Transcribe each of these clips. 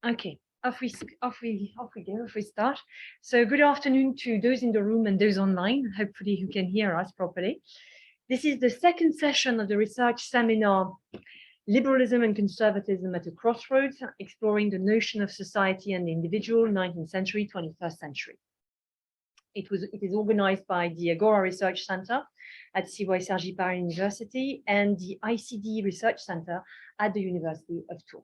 Okay, off we go. Off we start. So good afternoon to those in the room and those online, hopefully who can hear us properly. This is the second session of the research seminar, Liberalism and Conservatism at a Crossroads, exploring the notion of society and the individual, 19th century, 21st century. It is organized by the AGORA Research Center at Cergy Paris University and the ICD Research Center at the University of Tours.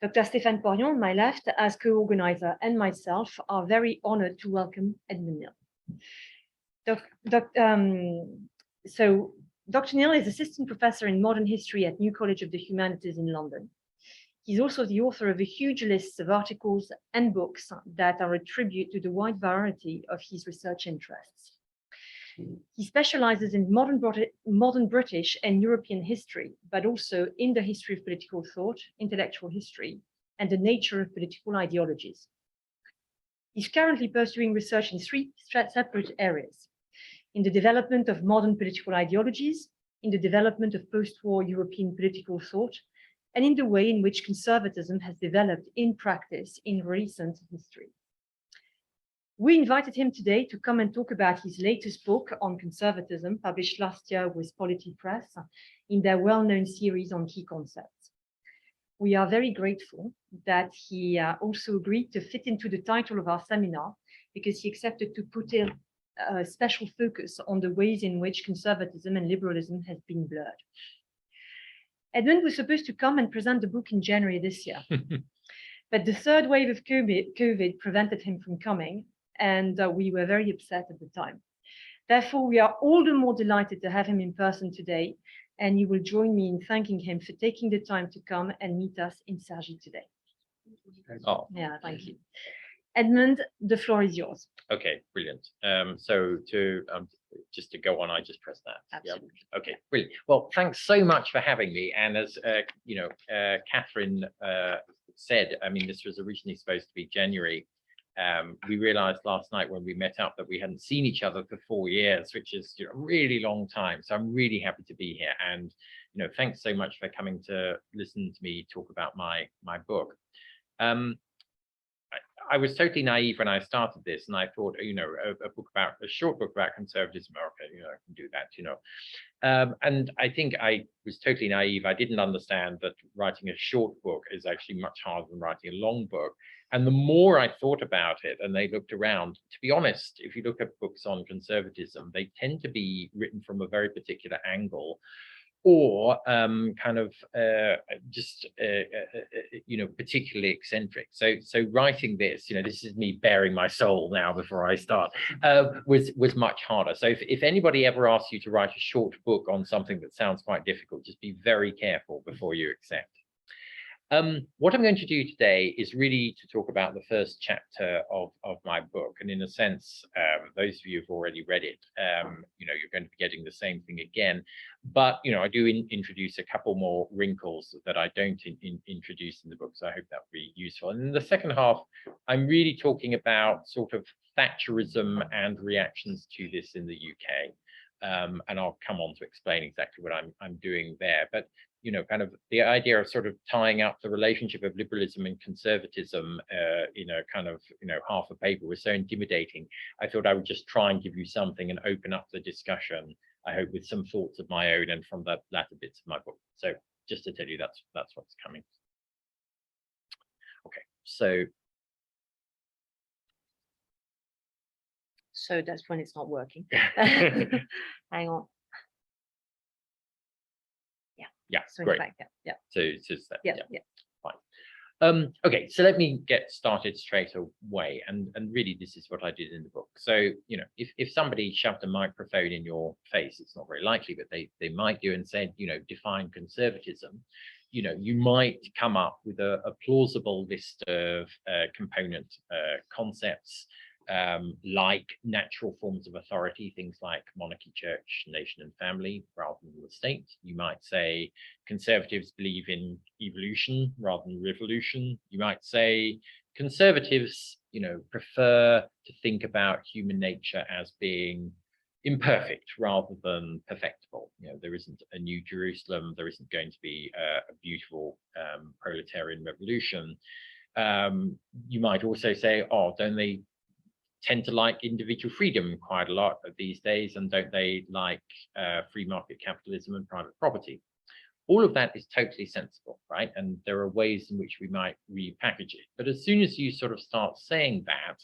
Dr. Stéphane Porion, on my left, as co-organizer, and myself are very honored to welcome Edmund Neill. Dr. Neill is assistant professor in modern history at New College of the Humanities in London. He's also the author of a huge list of articles and books that are a tribute to the wide variety of his research interests. He specializes in modern British and European history, but also in the history of political thought, intellectual history, and the nature of political ideologies. He's currently pursuing research in three separate areas: in the development of modern political ideologies, in the development of post-war European political thought, and in the way in which conservatism has developed in practice in recent history. We invited him today to come and talk about his latest book on conservatism, published last year with Polity Press in their well-known series on key concepts. We are very grateful that he also agreed to fit into the title of our seminar, because he accepted to put a special focus on the ways in which conservatism and liberalism has been blurred. Edmund was supposed to come and present the book in January this year, but the third wave of COVID prevented him from coming, and we were very upset at the time. Therefore, we are all the more delighted to have him in person today, and you will join me in thanking him for taking the time to come and meet us in Cergy today. Oh. Yeah, thank you. Edmund, the floor is yours. Okay, brilliant. So just to go on, I just press that. Absolutely. Yeah. Okay, brilliant. Well, thanks so much for having me. And as Catherine said, I mean, this was originally supposed to be January. We realized last night when we met up that we hadn't seen each other for 4 years, which is a really long time. So I'm really happy to be here. And thanks so much for coming to listen to me talk about my book. I was totally naive when I started this, and I thought, a short book about conservatism, okay, I can do that, and I think I was totally naive. I didn't understand that writing a short book is actually much harder than writing a long book. And the more I thought about it and they looked around, to be honest, if you look at books on conservatism, they tend to be written from a very particular angle, or particularly eccentric. So writing this, this is me bearing my soul now before I start, was much harder. So if anybody ever asks you to write a short book on something that sounds quite difficult, just be very careful before you accept. What I'm going to do today is really to talk about the first chapter of my book. And in a sense, those of you who've already read it, you're going to be getting the same thing again. But, I do introduce a couple more wrinkles that I don't introduce in the book. So I hope that will be useful. And in the second half, I'm really talking about sort of Thatcherism and reactions to this in the UK. And I'll come on to explain exactly what I'm doing there. But kind of the idea of sort of tying up the relationship of liberalism and conservatism half a paper was so intimidating. I thought I would just try and give you something and open up the discussion, I hope, with some thoughts of my own and from the latter bits of my book. So just to tell you, that's what's coming. Okay, so that's when it's not working. Hang on. Yeah, so great. Back, yeah. So it's just that. Yeah. Fine. Okay, so let me get started straight away. And really, this is what I did in the book. So, if somebody shoved a microphone in your face, it's not very likely, but they might do, and said, define conservatism, you might come up with a plausible list of component concepts, like natural forms of authority, things like monarchy, church, nation, and family, rather than the state. You might say conservatives believe in evolution rather than revolution. You might say conservatives, prefer to think about human nature as being imperfect rather than perfectible. There isn't a new Jerusalem. There isn't going to be a beautiful proletarian revolution. You might also say, oh, don't they tend to like individual freedom quite a lot these days, and don't they like free market capitalism and private property? All of that is totally sensible, right? And there are ways in which we might repackage it. But as soon as you sort of start saying that,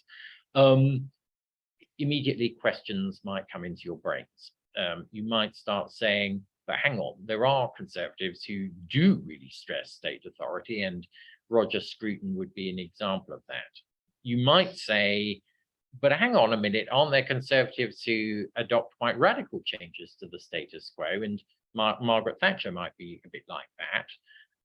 immediately questions might come into your brains. You might start saying, but hang on, there are conservatives who do really stress state authority, and Roger Scrutin would be an example of that. You might say, but hang on a minute, aren't there conservatives who adopt quite radical changes to the status quo? And Margaret Thatcher might be a bit like that.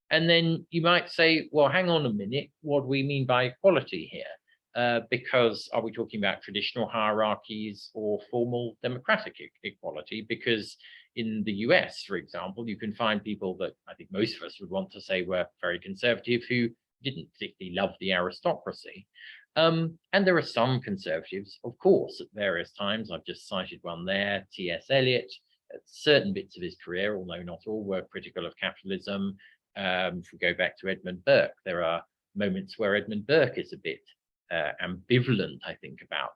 And then you might say, well, hang on a minute, what do we mean by equality here? Because are we talking about traditional hierarchies or formal democratic equality? Because in the US, for example, you can find people that I think most of us would want to say were very conservative who didn't particularly love the aristocracy. And there are some conservatives, of course, at various times. I've just cited one there, T.S. Eliot. At certain bits of his career, although not all, were critical of capitalism. If we go back to Edmund Burke, there are moments where Edmund Burke is a bit ambivalent, I think, about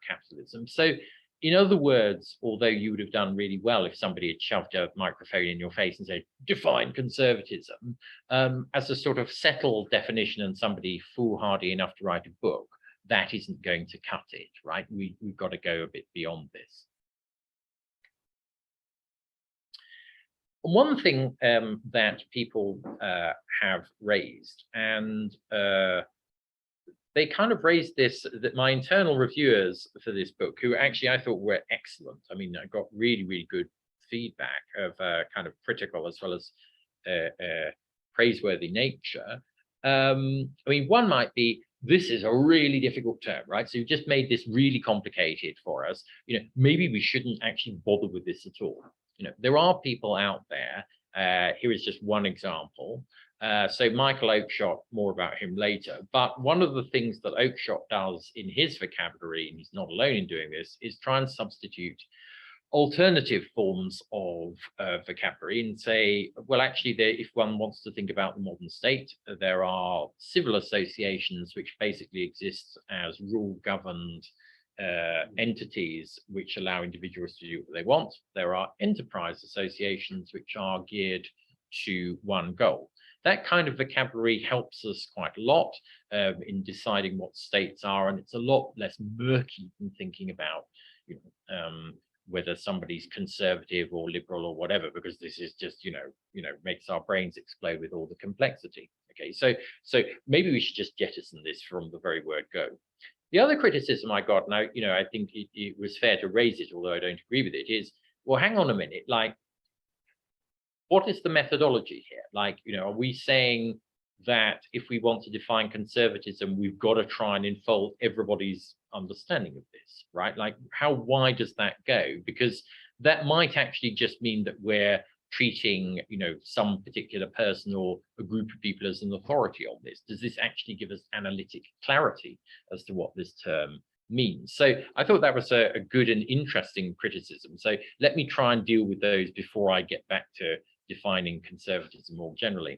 capitalism. So, in other words, although you would have done really well if somebody had shoved a microphone in your face and said, define conservatism, as a sort of settled definition and somebody foolhardy enough to write a book, that isn't going to cut it, right? We've got to go a bit beyond this. One thing that people have raised, and they kind of raised this, that my internal reviewers for this book, who actually I thought were excellent. I mean, I got really, really good feedback of kind of critical as well as praiseworthy nature. I mean, one might be, this is a really difficult term, right? So you've just made this really complicated for us. You know, maybe we shouldn't actually bother with this at all. You know, there are people out there. Here is just one example. So Michael Oakeshott, more about him later. But one of the things that Oakeshott does in his vocabulary, and he's not alone in doing this, is try and substitute alternative forms of vocabulary and say, well, actually, if one wants to think about the modern state, there are civil associations which basically exist as rule-governed entities which allow individuals to do what they want. There are enterprise associations which are geared to one goal. That kind of vocabulary helps us quite a lot in deciding what states are, and it's a lot less murky than thinking about, you know, whether somebody's conservative or liberal or whatever, because this is just, you know, makes our brains explode with all the complexity. Okay, so maybe we should just jettison this from the very word go. The other criticism I got, now, you know, I think it was fair to raise it, although I don't agree with it, is, well, hang on a minute, like, what is the methodology here? Like, you know, are we saying that if we want to define conservatism, we've got to try and enfold everybody's understanding of this, right? Like, how wide does that go? Because that might actually just mean that we're treating, you know, some particular person or a group of people as an authority on this. Does this actually give us analytic clarity as to what this term means? So I thought that was a good and interesting criticism. So let me try and deal with those before I get back to defining conservatism more generally.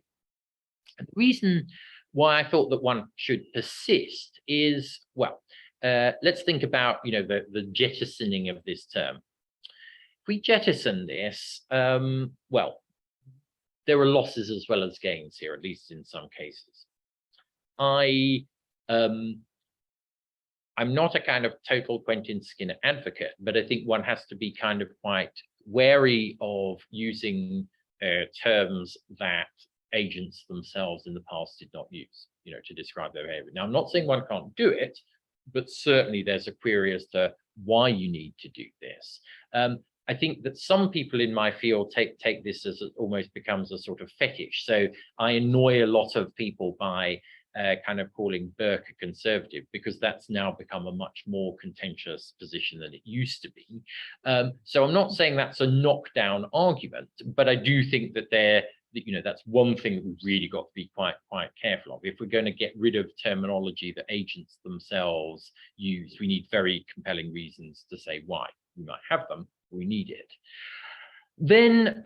And the reason why I thought that one should persist is, well, let's think about, you know, the jettisoning of this term. If we jettison this, well, there are losses as well as gains here, at least in some cases. I'm not a kind of total Quentin Skinner advocate, but I think one has to be kind of quite wary of using terms that agents themselves in the past did not use, you know, to describe their behavior. Now, I'm not saying one can't do it, but certainly there's a query as to why you need to do this. I think that some people in my field take this as it almost becomes a sort of fetish. So I annoy a lot of people by kind of calling Burke a conservative, because that's now become a much more contentious position than it used to be. So I'm not saying that's a knockdown argument, but I do think that you know, that's one thing that we've really got to be quite careful of. If we're going to get rid of terminology that agents themselves use, we need very compelling reasons to say why. We might have them, we need it. Then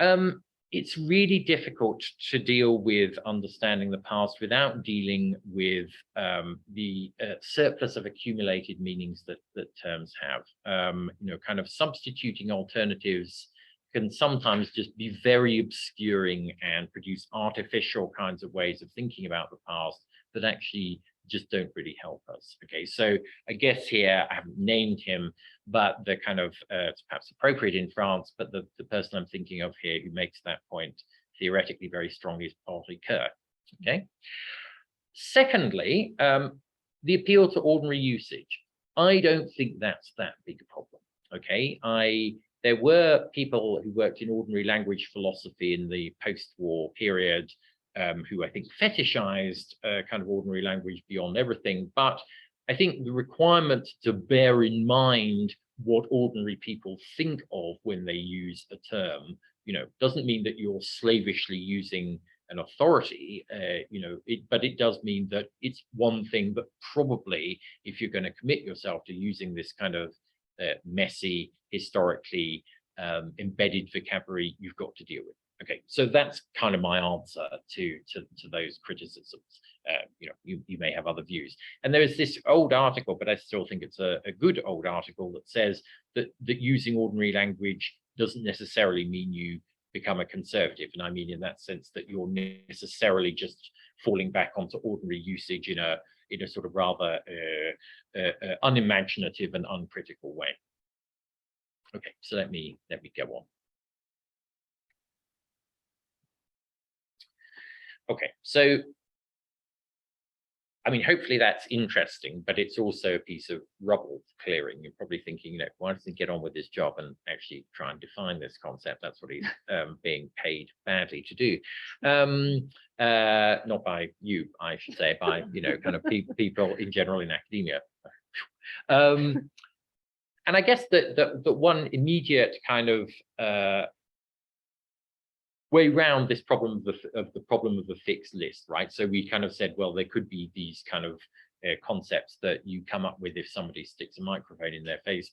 it's really difficult to deal with understanding the past without dealing with the surplus of accumulated meanings that terms have. You know, kind of substituting alternatives can sometimes just be very obscuring and produce artificial kinds of ways of thinking about the past that actually just don't really help us. Okay, so I guess here I haven't named him, but the kind of it's perhaps appropriate in France, but the person I'm thinking of here who makes that point theoretically very strongly is Polity. Okay. Secondly, the appeal to ordinary usage. I don't think that's that big a problem. Okay, there were people who worked in ordinary language philosophy in the post-war period who I think fetishized kind of ordinary language beyond everything. But I think the requirement to bear in mind what ordinary people think of when they use a term, you know, doesn't mean that you're slavishly using an authority, you know, but it does mean that it's one thing that probably, if you're going to commit yourself to using this kind of messy, historically embedded vocabulary, you've got to deal with. Okay, so that's kind of my answer to those criticisms. You know, you may have other views. And there is this old article, but I still think it's a good old article that says that using ordinary language doesn't necessarily mean you become a conservative. And I mean in that sense that you're necessarily just falling back onto ordinary usage in a sort of rather unimaginative and uncritical way. Okay, so let me go on. Okay, so, I mean, hopefully that's interesting, but it's also a piece of rubble clearing. You're probably thinking, you know, why doesn't he get on with his job and actually try and define this concept? That's what he's being paid badly to do. Not by you, I should say, by, you know, kind of people in general in academia. And I guess that one immediate kind of way round this problem of the fixed list, right? So we kind of said, well, there could be these kind of concepts that you come up with if somebody sticks a microphone in their face,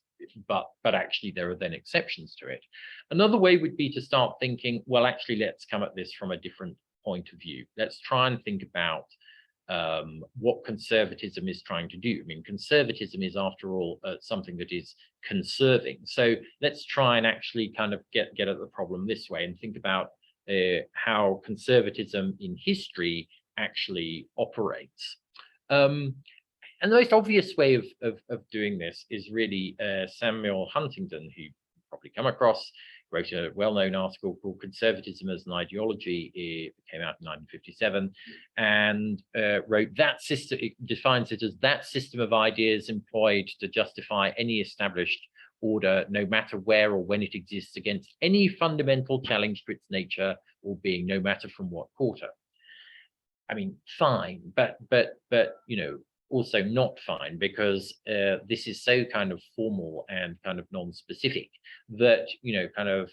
but actually there are then exceptions to it. Another way would be to start thinking, well, actually, let's come at this from a different point of view. Let's try and think about what conservatism is trying to do. I mean, conservatism is, after all, something that is conserving. So let's try and actually kind of get at the problem this way and think about how conservatism in history actually operates. And the most obvious way of doing this is really Samuel Huntington, who you've probably come across, wrote a well-known article called Conservatism as an Ideology. It came out in 1957, and wrote that system, it defines it as that system of ideas employed to justify any established order, no matter where or when it exists, against any fundamental challenge to its nature or being, no matter from what quarter. I mean, fine, but you know, also not fine, because this is so kind of formal and kind of non-specific that, you know, kind of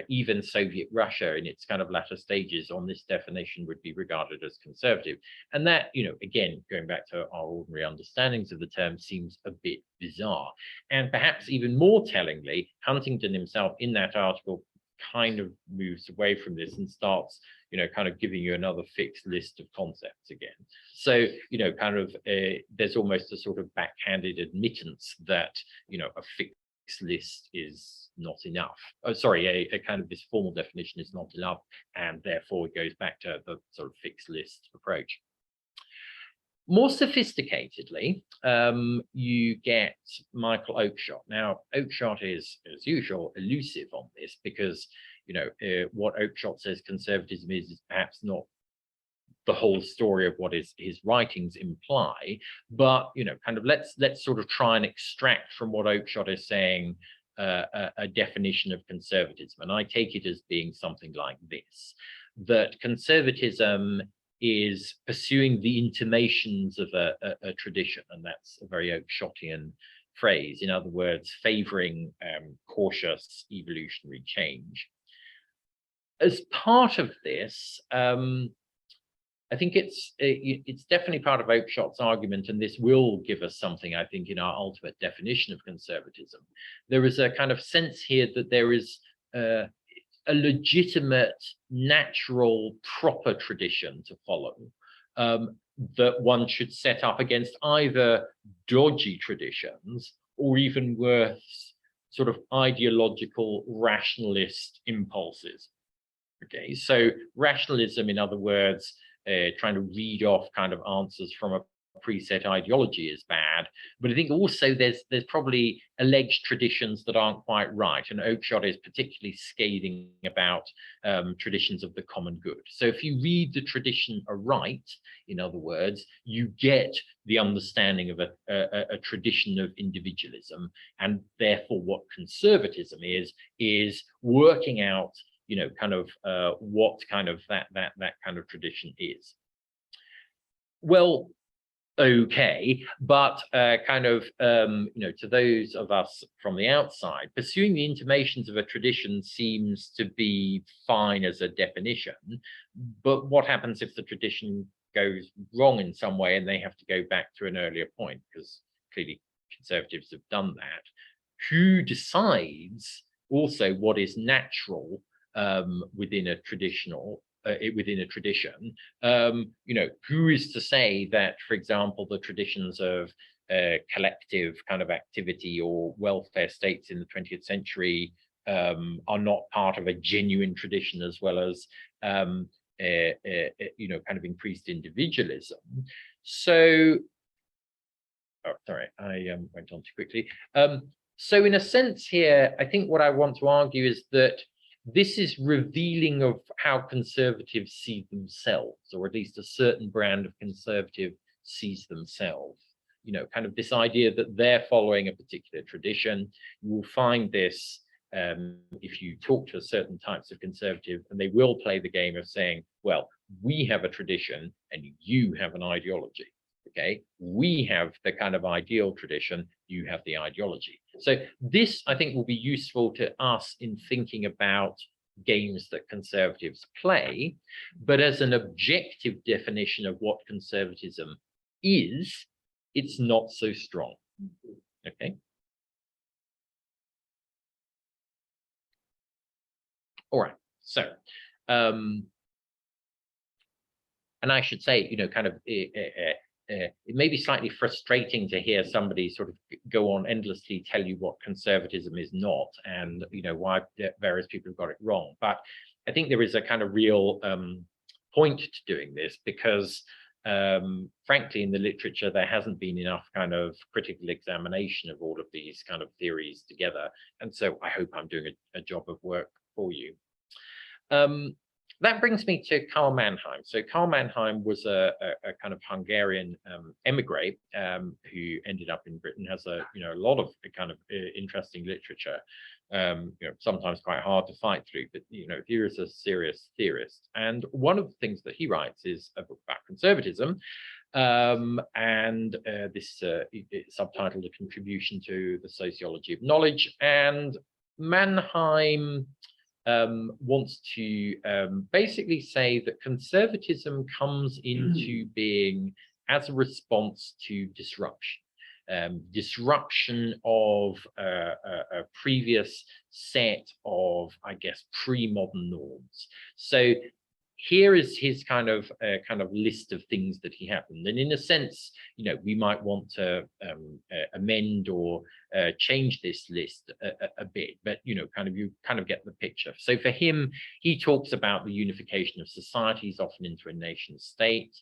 even Soviet Russia in its kind of latter stages on this definition would be regarded as conservative. And that, you know, again, going back to our ordinary understandings of the term, seems a bit bizarre. And perhaps even more tellingly, Huntington himself in that article kind of moves away from this and starts, you know, kind of giving you another fixed list of concepts again. So, you know, kind of there's almost a sort of backhanded admittance that, you know, a fixed list is not enough. Oh, sorry, a kind of this formal definition is not enough, and therefore it goes back to the sort of fixed list approach. More sophisticatedly, you get Michael Oakeshott. Now, Oakeshott is, as usual, elusive on this because, you know, what Oakeshott says conservatism is perhaps not the whole story of what his writings imply. But, you know, kind of let's sort of try and extract from what Oakeshott is saying a definition of conservatism. And I take it as being something like this, that conservatism is pursuing the intimations of a tradition, and that's a very Oakeshottian phrase. In other words, favoring cautious evolutionary change. As part of this, I think it's definitely part of Oakeshott's argument, and this will give us something, I think, in our ultimate definition of conservatism. There is a kind of sense here that there is a legitimate, natural, proper tradition to follow, that one should set up against either dodgy traditions or even worse, sort of ideological rationalist impulses. Okay, so rationalism, in other words, trying to read off kind of answers from a preset ideology is bad, but I think also there's probably alleged traditions that aren't quite right, and Oakeshott is particularly scathing about traditions of the common good. So if you read the tradition aright, in other words, you get the understanding of a tradition of individualism, and therefore what conservatism is working out, you know, kind of what kind of that kind of tradition is. Well, okay, but kind of, you know, to those of us from the outside, pursuing the intimations of a tradition seems to be fine as a definition, but what happens if the tradition goes wrong in some way and they have to go back to an earlier point? Because clearly conservatives have done that. Who decides also what is natural within a traditional within a tradition? You know, who is to say that, for example, the traditions of collective kind of activity or welfare states in the 20th century are not part of a genuine tradition, as well as you know, kind of increased individualism? So, oh, sorry, I went on too quickly. So in a sense here, I think what I want to argue is that this is revealing of how conservatives see themselves, or at least a certain brand of conservative sees themselves. You know, kind of this idea that they're following a particular tradition. You will find this if you talk to certain types of conservative, and they will play the game of saying, well, we have a tradition and you have an ideology. Okay, we have the kind of ideal tradition, you have the ideology. So this, I think, will be useful to us in thinking about games that conservatives play, but as an objective definition of what conservatism is, it's not so strong. Okay. All right. So, and I should say, you know, kind of, it may be slightly frustrating to hear somebody sort of go on endlessly tell you what conservatism is not, and, you know, why various people have got it wrong. But I think there is a kind of real point to doing this, because frankly, in the literature, there hasn't been enough kind of critical examination of all of these kind of theories together. And so I hope I'm doing a job of work for you. That brings me to Karl Mannheim. So Karl Mannheim was a kind of Hungarian emigre who ended up in Britain. Has a, you know, a lot of kind of interesting literature, you know, sometimes quite hard to fight through, but, you know, here is a serious theorist. And one of the things that he writes is a book about conservatism, and this is subtitled A Contribution to the Sociology of Knowledge. And Mannheim wants to basically say that conservatism comes into being as a response to disruption. Disruption of a previous set of, I guess, pre-modern norms. So here is his kind of list of things that he happened. And in a sense, you know, we might want to amend or change this list a bit, but, you know, kind of, you kind of get the picture. So for him, he talks about the unification of societies, often into a nation state,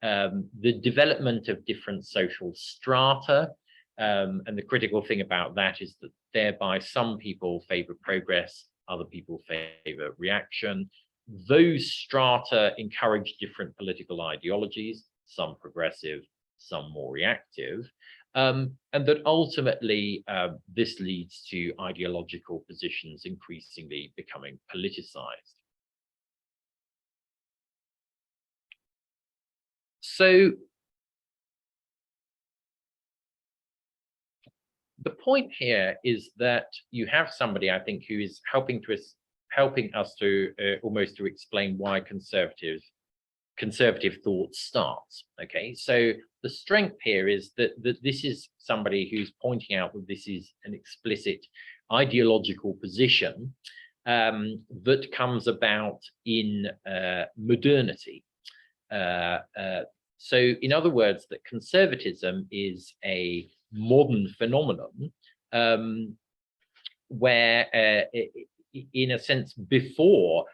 the development of different social strata. And the critical thing about that is that thereby some people favor progress, other people favor reaction. Those strata encourage different political ideologies, some progressive, some more reactive, and that ultimately this leads to ideological positions increasingly becoming politicized. So the point here is that you have somebody, I think, who is helping us to almost to explain why conservative thought starts. Okay, so the strength here is that this is somebody who's pointing out that this is an explicit ideological position, that comes about in modernity. So in other words, that conservatism is a modern phenomenon where, in a sense, before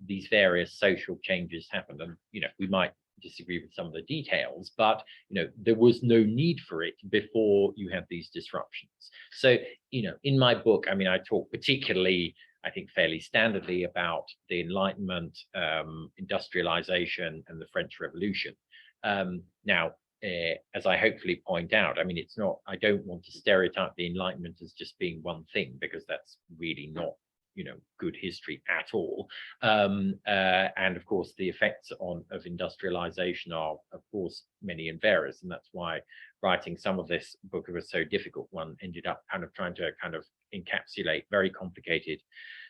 these various social changes happened, and we might disagree with some of the details, but there was no need for it before you had these disruptions. So in my book, I mean, I talk particularly, I think, fairly standardly about the Enlightenment, industrialization, and the French Revolution. Now, as I hopefully point out, I mean, it's not, I don't want to stereotype the Enlightenment as just being one thing, because that's really not good history at all. And of course, the effects of industrialization are, of course, many and various. And that's why writing some of this book was so difficult. One ended up kind of trying to encapsulate very complicated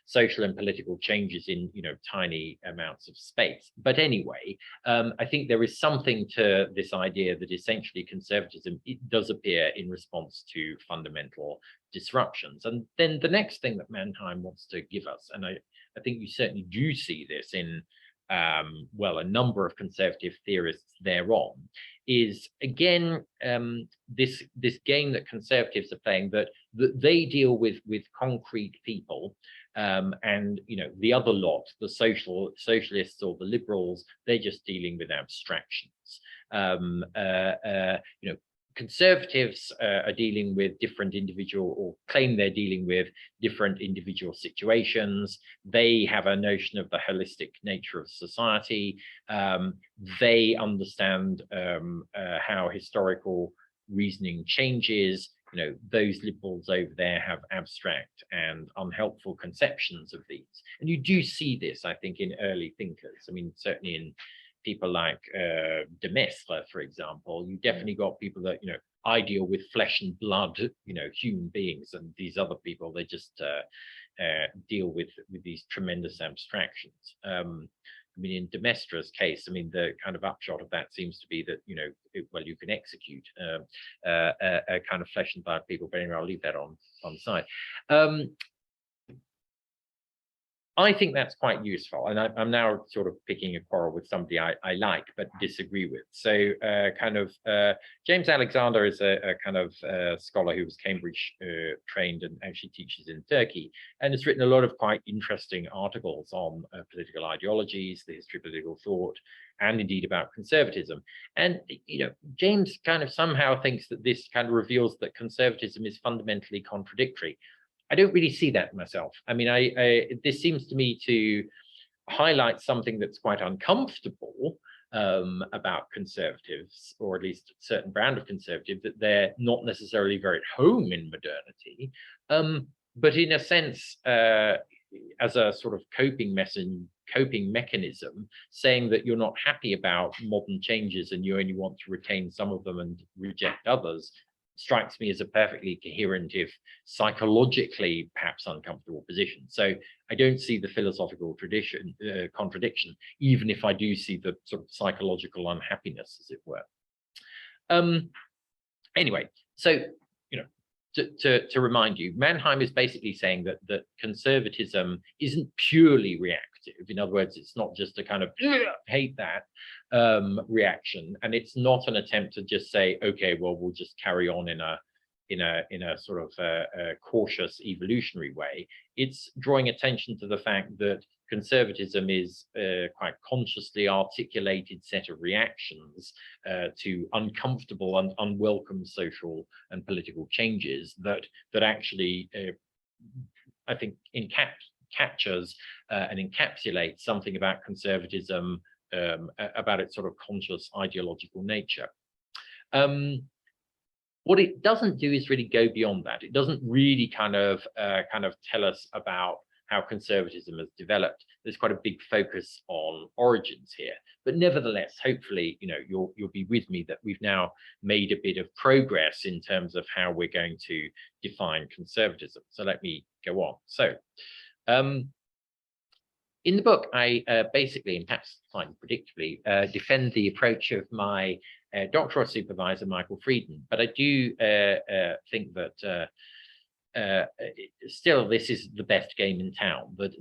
social and political changes in tiny amounts of space. But anyway, I think there is something to this idea that essentially conservatism, it does appear in response to fundamental disruptions. And then the next thing that Mannheim wants to give us, and I think you certainly do see this in well, a number of conservative theorists thereon, is again this game that conservatives are playing, that they deal with concrete people, and the other lot, the socialists or the liberals, they're just dealing with abstractions. Conservatives are dealing with different individual, or claim they're dealing with different individual situations. They have a notion of the holistic nature of society. They understand how historical reasoning changes. Those liberals over there have abstract and unhelpful conceptions of these. And you do see this, I think, in early thinkers. I mean, certainly in people like de Maistre, for example. You definitely got people that, I deal with flesh and blood, human beings, and these other people, they just deal with these tremendous abstractions. I mean, in de Maistre's case, I mean, the kind of upshot of that seems to be that, well, you can execute a kind of flesh and blood people, but anyway, I'll leave that on the side. I think that's quite useful, and I'm now sort of picking a quarrel with somebody I like but disagree with. So James Alexander is a kind of scholar who was Cambridge trained and actually teaches in Turkey, and has written a lot of quite interesting articles on political ideologies, the history of political thought, and indeed about conservatism. And James kind of somehow thinks that this kind of reveals that conservatism is fundamentally contradictory. I don't really see that myself. I mean, this seems to me to highlight something that's quite uncomfortable about conservatives, or at least a certain brand of conservative, that they're not necessarily very at home in modernity, but in a sense, as a sort of coping mechanism, saying that you're not happy about modern changes and you only want to retain some of them and reject others, strikes me as a perfectly coherent, if psychologically perhaps uncomfortable position. So I don't see the philosophical contradiction, even if I do see the sort of psychological unhappiness, as it were. Anyway, so to remind you, Mannheim is basically saying that conservatism isn't purely reactive. In other words, it's not just a kind of hate that reaction, and it's not an attempt to just say, okay, well, we'll just carry on in a sort of a cautious evolutionary way. It's drawing attention to the fact that conservatism is quite consciously articulated set of reactions to uncomfortable and unwelcome social and political changes that actually, I think, captures and encapsulates something about conservatism, about its sort of conscious ideological nature. What it doesn't do is really go beyond that. It doesn't really kind of tell us about how conservatism has developed. There's quite a big focus on origins here, but nevertheless, hopefully, you'll be with me that we've now made a bit of progress in terms of how we're going to define conservatism. So let me go on. So in the book, I basically, and perhaps slightly predictably, defend the approach of my doctoral supervisor, Michael Frieden. But I do think that still, this is the best game in town. But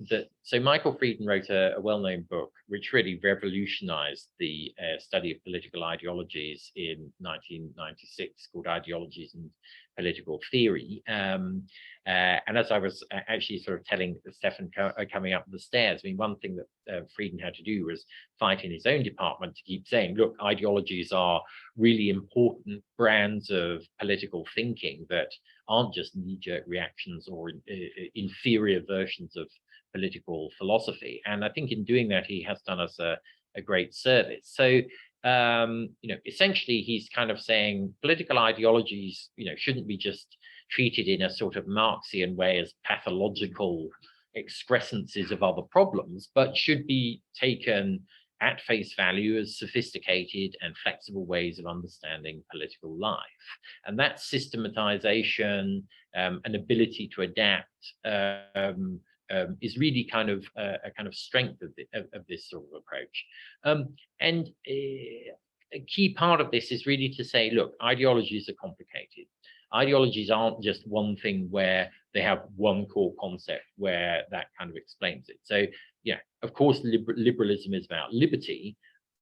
so Michael Frieden wrote a well-known book which really revolutionized the study of political ideologies in 1996, called Ideologies and Political Theory. And as I was actually sort of telling Stéphane coming up the stairs, I mean, one thing that Frieden had to do was fight in his own department to keep saying, look, ideologies are really important brands of political thinking that aren't just knee-jerk reactions or inferior versions of political philosophy. And I think in doing that, he has done us a great service. So, you know, essentially, he's kind of saying political ideologies, you know, shouldn't be just treated in a sort of Marxian way as pathological excrescences of other problems, but should be taken at face value as sophisticated and flexible ways of understanding political life. And that systematization, and ability to adapt is really kind of a kind of strength of this sort of approach. And a key part of this is really to say, look, ideologies are complicated. Ideologies aren't just one thing where they have one core concept where that kind of explains it. So, yeah, of course, liberalism is about liberty,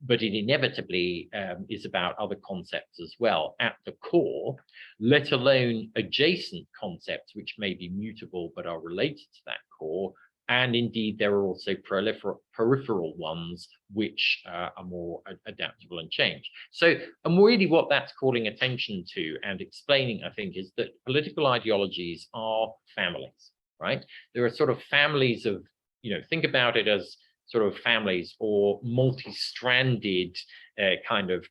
but it inevitably is about other concepts as well at the core, let alone adjacent concepts which may be mutable but are related to that core. And indeed, there are also peripheral ones which are more adaptable and change. So, and really what that's calling attention to and explaining, I think, is that political ideologies are families, right? There are sort of families of, you know, think about it as sort of families or multi-stranded kind of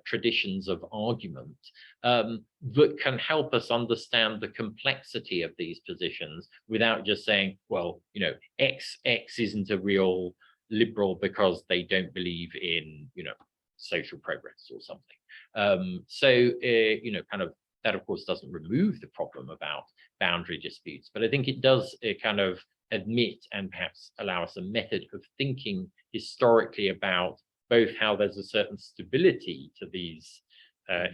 traditions of argument that can help us understand the complexity of these positions without just saying, well, you know, X isn't a real liberal because they don't believe in, you know, social progress or something. So, you know, kind of that, of course, doesn't remove the problem about boundary disputes, but I think it does kind of admit and perhaps allow us a method of thinking historically about both how there's a certain stability to these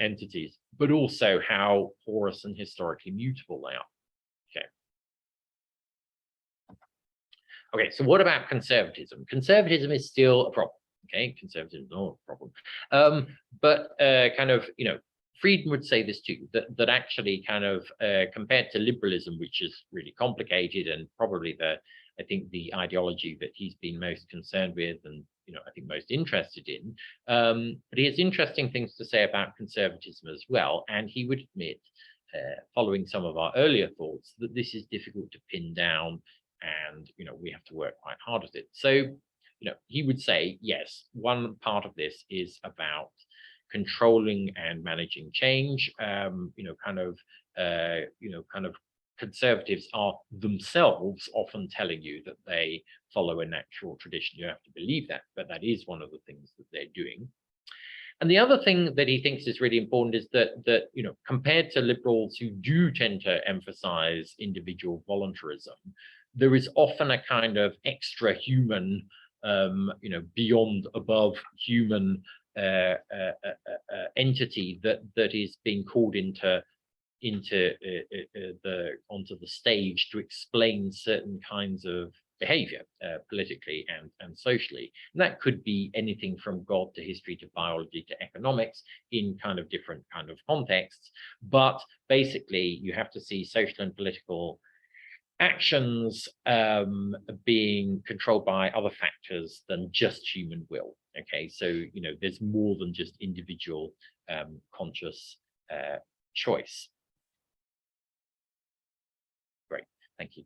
entities, but also how porous and historically mutable they are. Okay, so what about conservatism? Conservatism is still a problem. Okay, conservatism is not a problem. But kind of, you know, Frieden would say this too, that actually kind of compared to liberalism, which is really complicated and probably I think the ideology that he's been most concerned with and, you know, I think most interested in, but he has interesting things to say about conservatism as well. And he would admit, following some of our earlier thoughts, that this is difficult to pin down and, you know, we have to work quite hard at it. So, you know, he would say, yes, one part of this is about controlling and managing change. You know, kind of conservatives are themselves often telling you that they follow a natural tradition. You have to believe that, but that is one of the things that they're doing. And the other thing that he thinks is really important is that you know, compared to liberals who do tend to emphasize individual voluntarism, there is often a kind of extra human, you know, beyond above human entity that is being called onto the stage to explain certain kinds of behavior politically and socially. And that could be anything from God to history to biology to economics in kind of different kind of contexts. But basically, you have to see social and political actions being controlled by other factors than just human will. Okay, so, you know, there's more than just individual conscious choice. Great, thank you.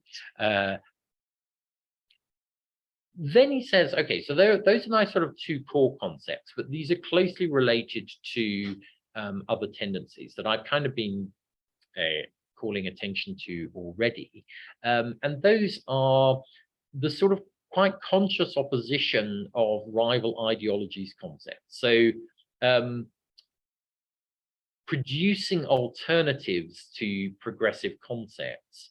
Then he says, okay, so those are my sort of two core concepts, but these are closely related to other tendencies that I've kind of been calling attention to already. And those are the sort of quite conscious opposition of rival ideologies concepts. So producing alternatives to progressive concepts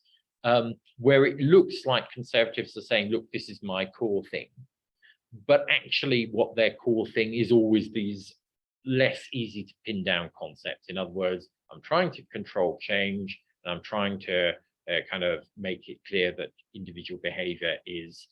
where it looks like conservatives are saying, look, this is my core thing. But actually what their core thing is always these less easy to pin down concepts. In other words, I'm trying to control change, and I'm trying to kind of make it clear that individual behavior is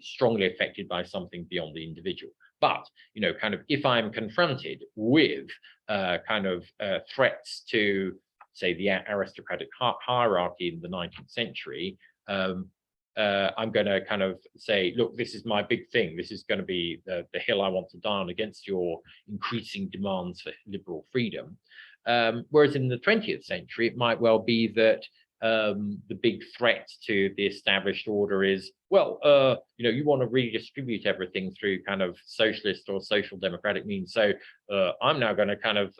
strongly affected by something beyond the individual. But, you know, kind of if I'm confronted with kind of threats to, say, the aristocratic hierarchy in the 19th century, I'm going to kind of say, look, this is my big thing. This is going to be the hill I want to die on against your increasing demands for liberal freedom. Whereas in the 20th century, it might well be that the big threat to the established order is, well, you know, you want to redistribute everything through kind of socialist or social democratic means. So I'm now going to kind of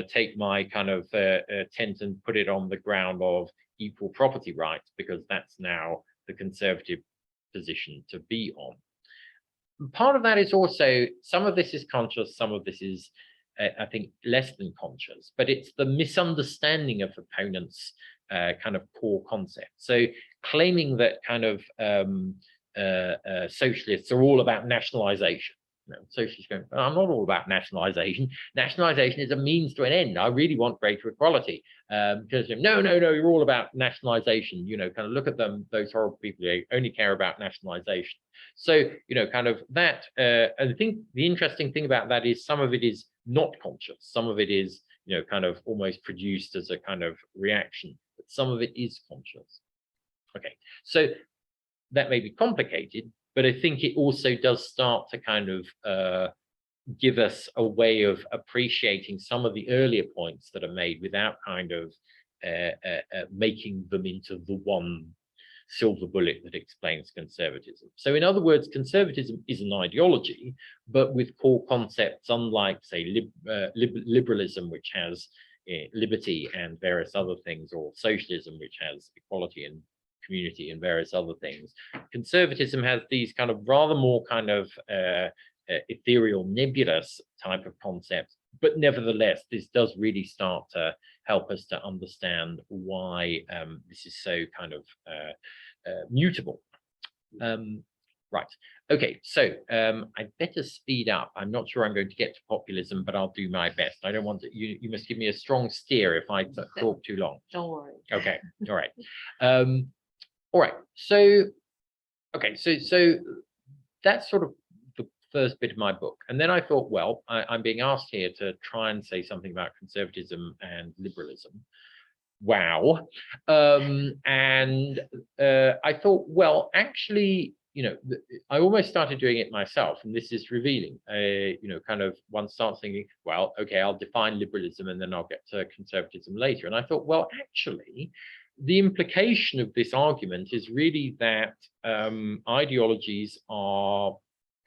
take my kind of tent and put it on the ground of equal property rights, because that's now the conservative position to be on. And part of that is also, some of this is conscious, some of this is, I think, less than conscious, but it's the misunderstanding of opponents' kind of core concept. So claiming that kind of socialists are all about nationalization. You know, socialists going, oh, I'm not all about nationalization. Nationalization is a means to an end. I really want greater equality. Because no, you're all about nationalization. You know, kind of look at them, those horrible people who only care about nationalization. So, you know, kind of that. And I think the interesting thing about that is some of it is not conscious. Some of it is, you know, kind of almost produced as a kind of reaction, but some of it is conscious. Okay, so that may be complicated, but I think it also does start to kind of give us a way of appreciating some of the earlier points that are made without kind of making them into the one silver bullet that explains conservatism. So in other words, conservatism is an ideology, but with core concepts unlike, say, liberalism, which has liberty and various other things, or socialism, which has equality and community and various other things. Conservatism has these kind of rather more kind of ethereal, nebulous type of concepts, but nevertheless, this does really start to help us to understand why this is so kind of mutable. Right. Okay, so I'd better speed up. I'm not sure I'm going to get to populism, but I'll do my best. I don't want to, you must give me a strong steer if I talk too long. Don't worry. Okay, all right. All right, so, okay, so that's sort of the first bit of my book. And then I thought, well, I'm being asked here to try and say something about conservatism and liberalism. Wow. And I thought, well, actually, you know, I almost started doing it myself, and this is revealing. You know, kind of one starts thinking, well, okay, I'll define liberalism and then I'll get to conservatism later. And I thought, well, actually, the implication of this argument is really that ideologies are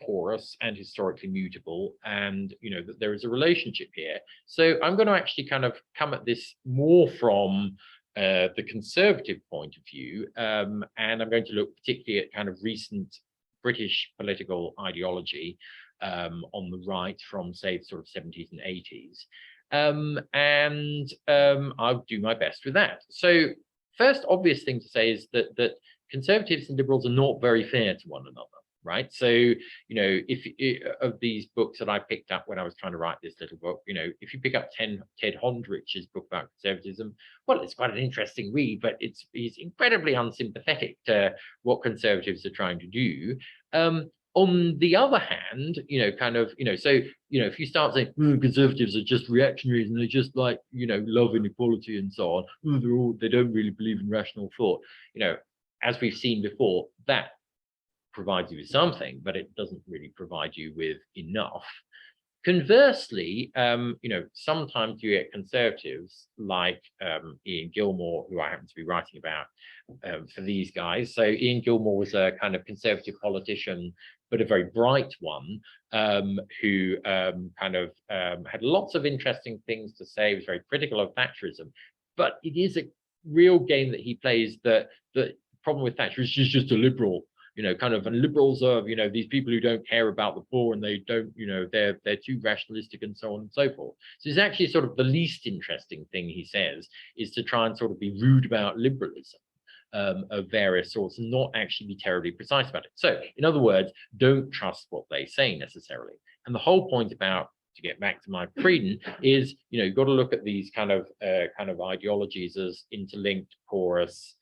porous and historically mutable, and you know that there is a relationship here. So I'm going to actually kind of come at this more from the conservative point of view, and I'm going to look particularly at kind of recent British political ideology on the right from, say, sort of 70s and 80s, and I'll do my best with that. So first obvious thing to say is that conservatives and liberals are not very fair to one another, right? So, you know, if of these books that I picked up when I was trying to write this little book, you know, if you pick up Ted Hondrich's book about conservatism, well, it's quite an interesting read, but he's incredibly unsympathetic to what conservatives are trying to do. On the other hand, you know, kind of, you know, so, you know, if you start saying conservatives are just reactionaries and they just like, you know, love inequality and so on, they don't really believe in rational thought, you know, as we've seen before, that provides you with something, but it doesn't really provide you with enough. Conversely, you know, sometimes you get conservatives like Ian Gilmore, who I happen to be writing about for these guys. So Ian Gilmore was a kind of conservative politician, but a very bright one, who kind of had lots of interesting things to say. He was very critical of Thatcherism, but it is a real game that he plays that the problem with Thatcher is she's just a liberal. You know, kind of, and liberals are, you know, these people who don't care about the poor and they don't, you know, they're too rationalistic and so on and so forth. So it's actually sort of the least interesting thing he says is to try and sort of be rude about liberalism of various sorts and not actually be terribly precise about it. So in other words, don't trust what they say necessarily. And the whole point about to get back to my Frieden, is, you've got to look at these kind of ideologies as interlinked, porous,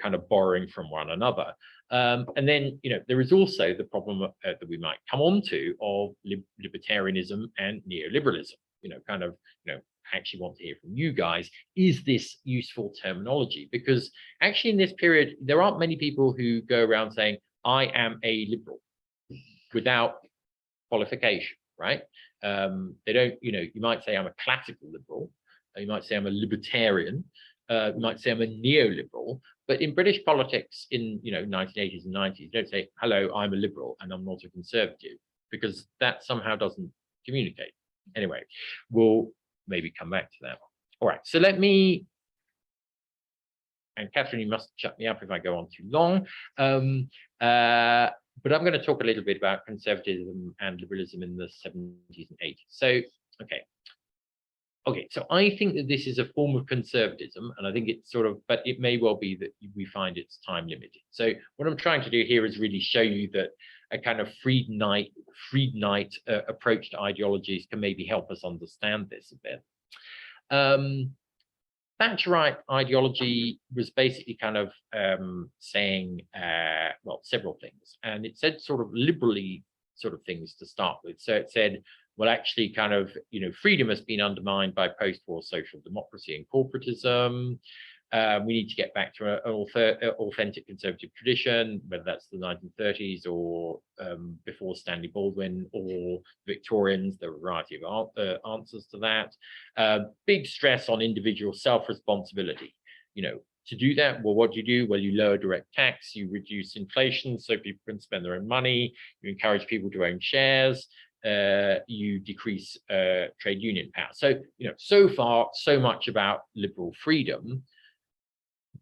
kind of borrowing from one another. And then, there is also the problem that we might come on to of libertarianism and neoliberalism, I actually want to hear from you guys. Is this useful terminology? Because actually in this period, there aren't many people who go around saying, I am a liberal without qualification, right? They don't, you might say I'm a classical liberal. You might say I'm a libertarian. You might say I'm a neoliberal. But in British politics in, 1980s and 90s, you don't say, hello, I'm a liberal and I'm not a conservative, because that somehow doesn't communicate. Anyway, we'll maybe come back to that. All right, so let me, and Catherine, you must shut me up if I go on too long. But I'm going to talk a little bit about conservatism and liberalism in the 70s and 80s. So, okay, so I think that this is a form of conservatism, and I think it's sort of, but it may well be that we find it's time limited. So what I'm trying to do here is really show you that a kind of Friedenite approach to ideologies can maybe help us understand this a bit. Thatcherite ideology was basically kind of saying, well, several things, and it said sort of liberally sort of things to start with. So it said, well, actually kind of, freedom has been undermined by post-war social democracy and corporatism. We need to get back to an authentic conservative tradition, whether that's the 1930s or before Stanley Baldwin or Victorians. There are a variety of answers to that. Big stress on individual self-responsibility. To do that, well, what do? Well, you lower direct tax, you reduce inflation so people can spend their own money, you encourage people to own shares, you decrease trade union power. So, so far, so much about liberal freedom.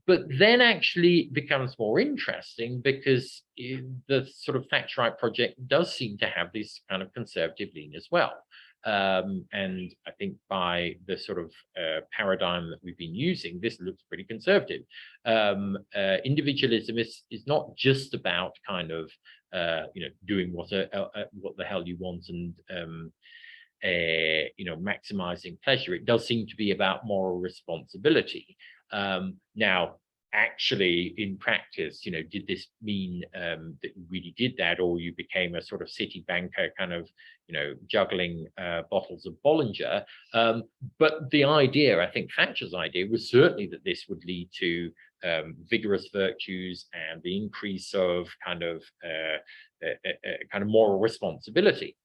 But then actually it becomes more interesting because the sort of Thatcherite project does seem to have this kind of conservative lean as well. And I think by the sort of paradigm that we've been using, this looks pretty conservative. Individualism is not just about kind of, doing what the hell you want and, maximizing pleasure. It does seem to be about moral responsibility. Now, actually, in practice, did this mean that you really did that, or you became a sort of city banker kind of, juggling bottles of Bollinger? But the idea, I think Thatcher's idea, was certainly that this would lead to vigorous virtues and the increase of kind of moral responsibility.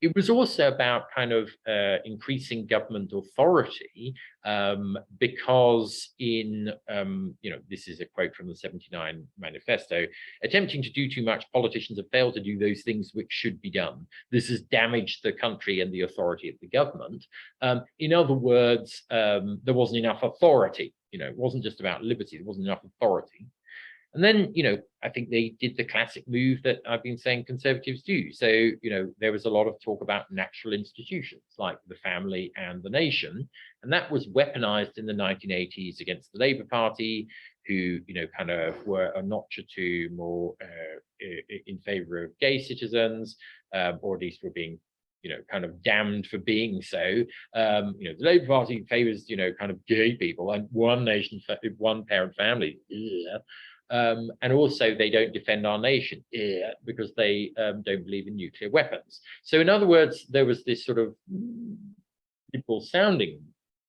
It was also about kind of increasing government authority because in, this is a quote from the 79 manifesto, attempting to do too much, politicians have failed to do those things which should be done. This has damaged the country and the authority of the government. In other words, there wasn't enough authority. It wasn't just about liberty, there wasn't enough authority. And then, I think they did the classic move that I've been saying conservatives do. So, there was a lot of talk about natural institutions like the family and the nation. And that was weaponized in the 1980s against the Labour Party, who, kind of were a notch or two more in favor of gay citizens, or at least were being, kind of damned for being so. The Labour Party favors, kind of gay people and one nation, one parent family. Yeah. And also they don't defend our nation because they don't believe in nuclear weapons. So in other words, there was this sort of liberal sounding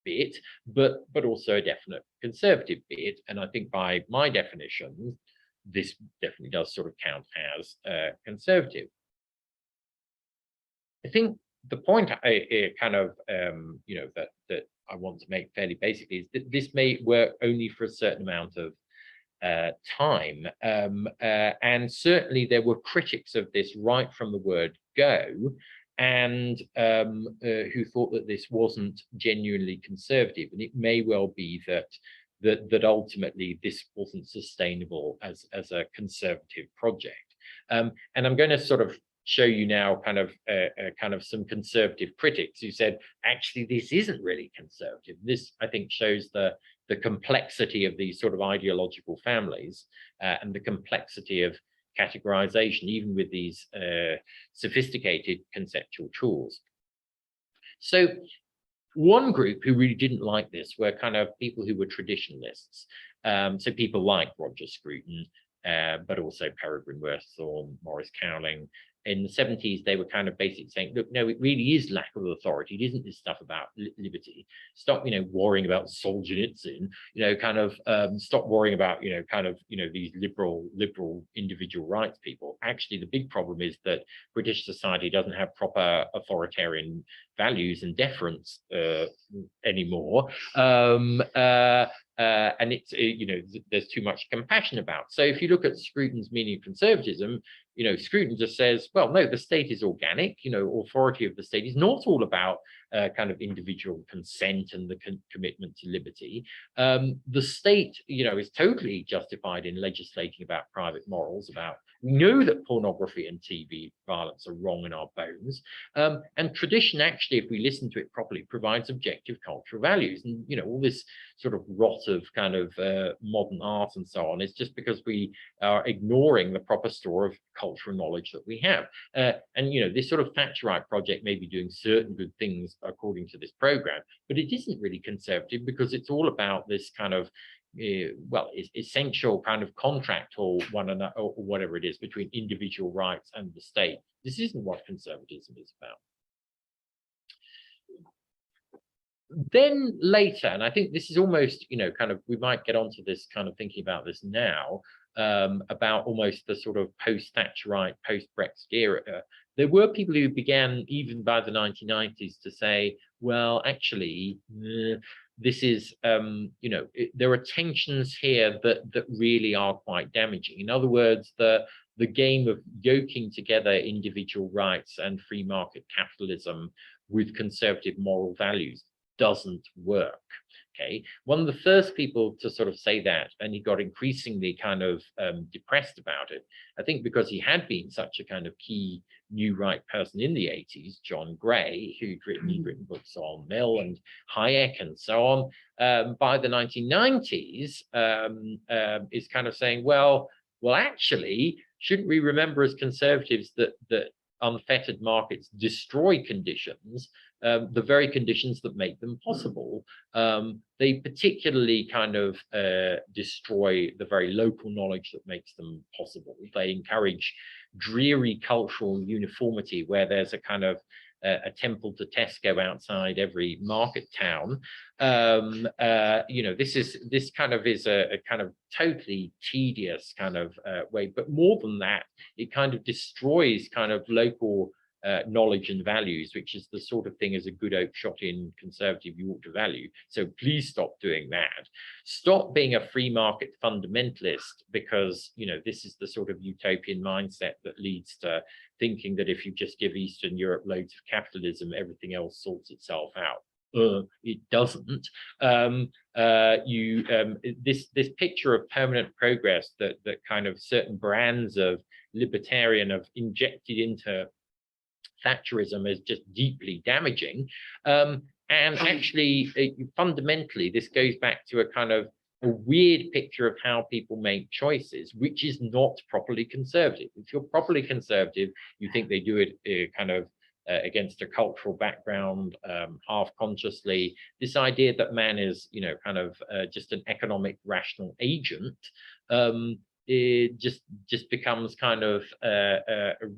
bit, but also a definite conservative bit. And I think by my definition, this definitely does sort of count as conservative. I think the point that I want to make fairly basically is that this may work only for a certain amount of time, and certainly there were critics of this right from the word go, and who thought that this wasn't genuinely conservative, and it may well be that ultimately this wasn't sustainable as a conservative project. And I'm going to sort of show you now kind of some conservative critics who said, actually, this isn't really conservative. This, I think, shows the complexity of these sort of ideological families and the complexity of categorization, even with these sophisticated conceptual tools. So one group who really didn't like this were kind of people who were traditionalists. So people like Roger Scrutin, but also Peregrine Worthorne, Maurice Cowling. In the 70s, they were kind of basically saying, look, no, it really is lack of authority. It isn't this stuff about liberty. Stop, worrying about Solzhenitsyn, kind of stop worrying about, these liberal individual rights people. Actually, the big problem is that British society doesn't have proper authoritarian values and deference anymore. And it's, there's too much compassion about. So if you look at Scrutin's meaning of conservatism, Scrutin just says, well, no, the state is organic, authority of the state is not all about kind of individual consent and the commitment to liberty. The state, is totally justified in legislating about private morals, we know that pornography and TV violence are wrong in our bones. And tradition actually, if we listen to it properly, provides objective cultural values. And, all this sort of rot of kind of modern art and so on is just because we are ignoring the proper store of cultural knowledge that we have. And, this sort of Thatcherite project may be doing certain good things according to this program, but it isn't really conservative because it's all about this kind of essential kind of contract or one another or whatever it is between individual rights and the state. This isn't what conservatism is about. Then later, and I think this is almost, kind of, we might get onto this kind of thinking about this now, about almost the sort of post-Thatcherite, post-Brexit era. There were people who began, even by the 1990s, to say, well, actually, this is, there are tensions here that really are quite damaging. In other words, the game of yoking together individual rights and free market capitalism with conservative moral values doesn't work. Okay, one of the first people to sort of say that, and he got increasingly kind of depressed about it, I think because he had been such a kind of key new right person in the 80s, John Gray, who'd written books on Mill and Hayek and so on, by the 1990s is kind of saying, well, actually, shouldn't we remember as conservatives that unfettered markets destroy conditions, the very conditions that make them possible. They particularly kind of destroy the very local knowledge that makes them possible. They encourage dreary cultural uniformity where there's a kind of a Temple to Tesco outside every market town. This kind of is a kind of totally tedious kind of way, but more than that, it kind of destroys kind of local knowledge and values, which is the sort of thing as a good oak shot in conservative you ought to value. So please stop doing that. Stop being a free market fundamentalist, because this is the sort of utopian mindset that leads to thinking that if you just give Eastern Europe loads of capitalism, everything else sorts itself out. It doesn't. This picture of permanent progress that kind of certain brands of libertarian have injected into Thatcherism is just deeply damaging. And actually, fundamentally, this goes back to a kind of a weird picture of how people make choices, which is not properly conservative. If you're properly conservative, you think they do it kind of against a cultural background, half consciously. This idea that man is, kind of just an economic rational agent, it just becomes kind of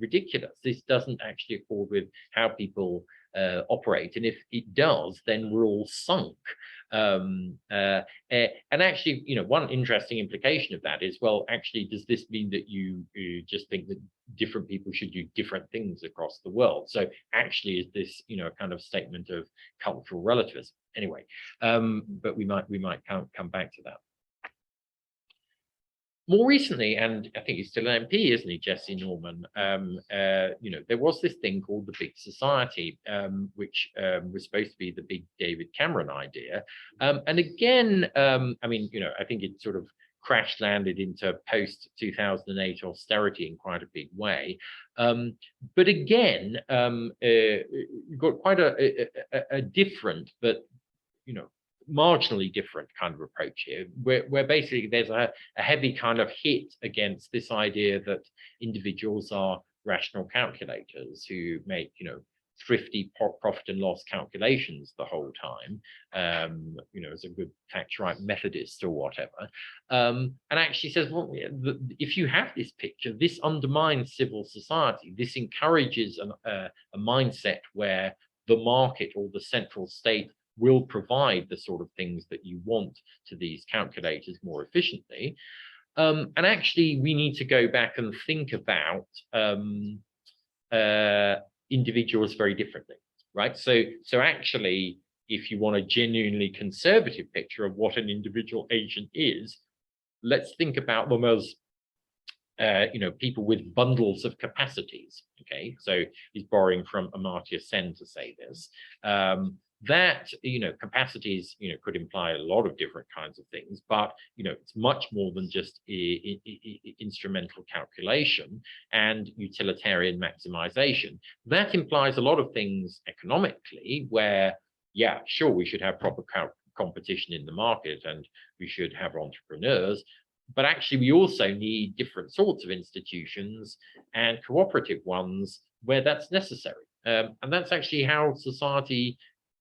ridiculous. This doesn't actually accord with how people operate, and if it does, then we're all sunk. And actually, one interesting implication of that is, well, actually, does this mean that you just think that different people should do different things across the world? So actually, is this a kind of statement of cultural relativism? Anyway, but we might come back to that. More recently, and I think he's still an MP, isn't he, Jesse Norman? There was this thing called the Big Society, which was supposed to be the big David Cameron idea. And again, I think it sort of crash landed into post-2008 austerity in quite a big way. But again, you've got quite a different, but marginally different kind of approach here, where basically there's a heavy kind of hit against this idea that individuals are rational calculators who make, thrifty profit and loss calculations the whole time, as a good Thatcherite Methodist or whatever, and actually says, well, if you have this picture, this undermines civil society. This encourages a mindset where the market or the central state will provide the sort of things that you want to these calculators more efficiently. And actually, we need to go back and think about individuals very differently, right? So actually, if you want a genuinely conservative picture of what an individual agent is, let's think about them as people with bundles of capacities. Okay, so he's borrowing from Amartya Sen to say this. That capacities could imply a lot of different kinds of things, but it's much more than just instrumental calculation and utilitarian maximization. That implies a lot of things economically, where yeah, sure, we should have proper competition in the market and we should have entrepreneurs, but actually we also need different sorts of institutions and cooperative ones where that's necessary. And that's actually how society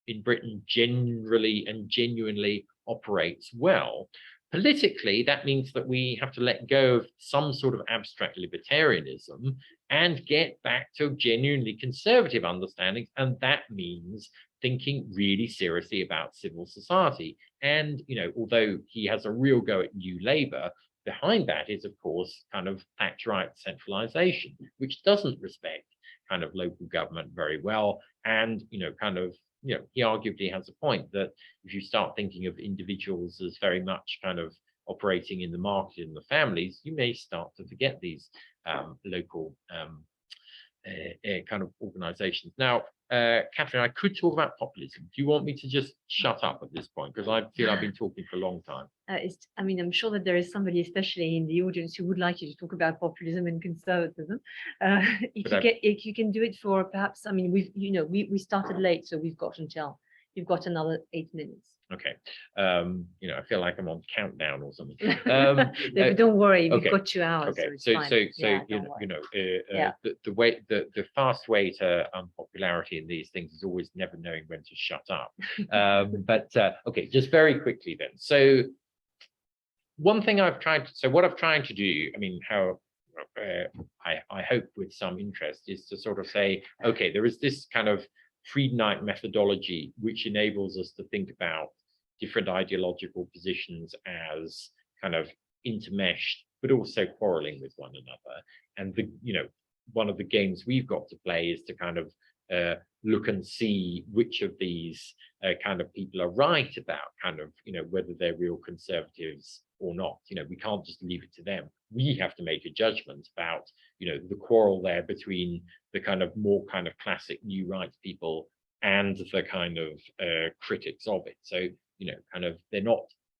in Britain generally and genuinely operates well. Politically, that means that we have to let go of some sort of abstract libertarianism and get back to genuinely conservative understandings, and that means thinking really seriously about civil society. And although he has a real go at New Labour, behind that is, of course, kind of Thatcherite centralization, which doesn't respect kind of local government very well, and he arguably has a point that if you start thinking of individuals as very much kind of operating in the market and the families, you may start to forget these local kind of organizations. Now, Catherine, I could talk about populism. Do you want me to just shut up at this point? Because I feel I've been talking for a long time. I'm sure that there is somebody, especially in the audience, who would like you to talk about populism and conservatism. If you can do it for perhaps, we started late, so we've got another 8 minutes. Okay. I feel like I'm on countdown or something. But don't worry, we've okay. got 2 hours. Okay. So the fast way to unpopularity in these things is always never knowing when to shut up. Okay, just very quickly then. So one thing what I've tried to do, I hope with some interest, is to sort of say, okay, there is this kind of Friedmanite methodology which enables us to think about different ideological positions as kind of intermeshed, but also quarreling with one another. And one of the games we've got to play is to kind of look and see which of these kind of people are right about kind of whether they're real conservatives or not. We can't just leave it to them. We have to make a judgment about the quarrel there between the kind of more kind of classic new right people and the kind of critics of it. So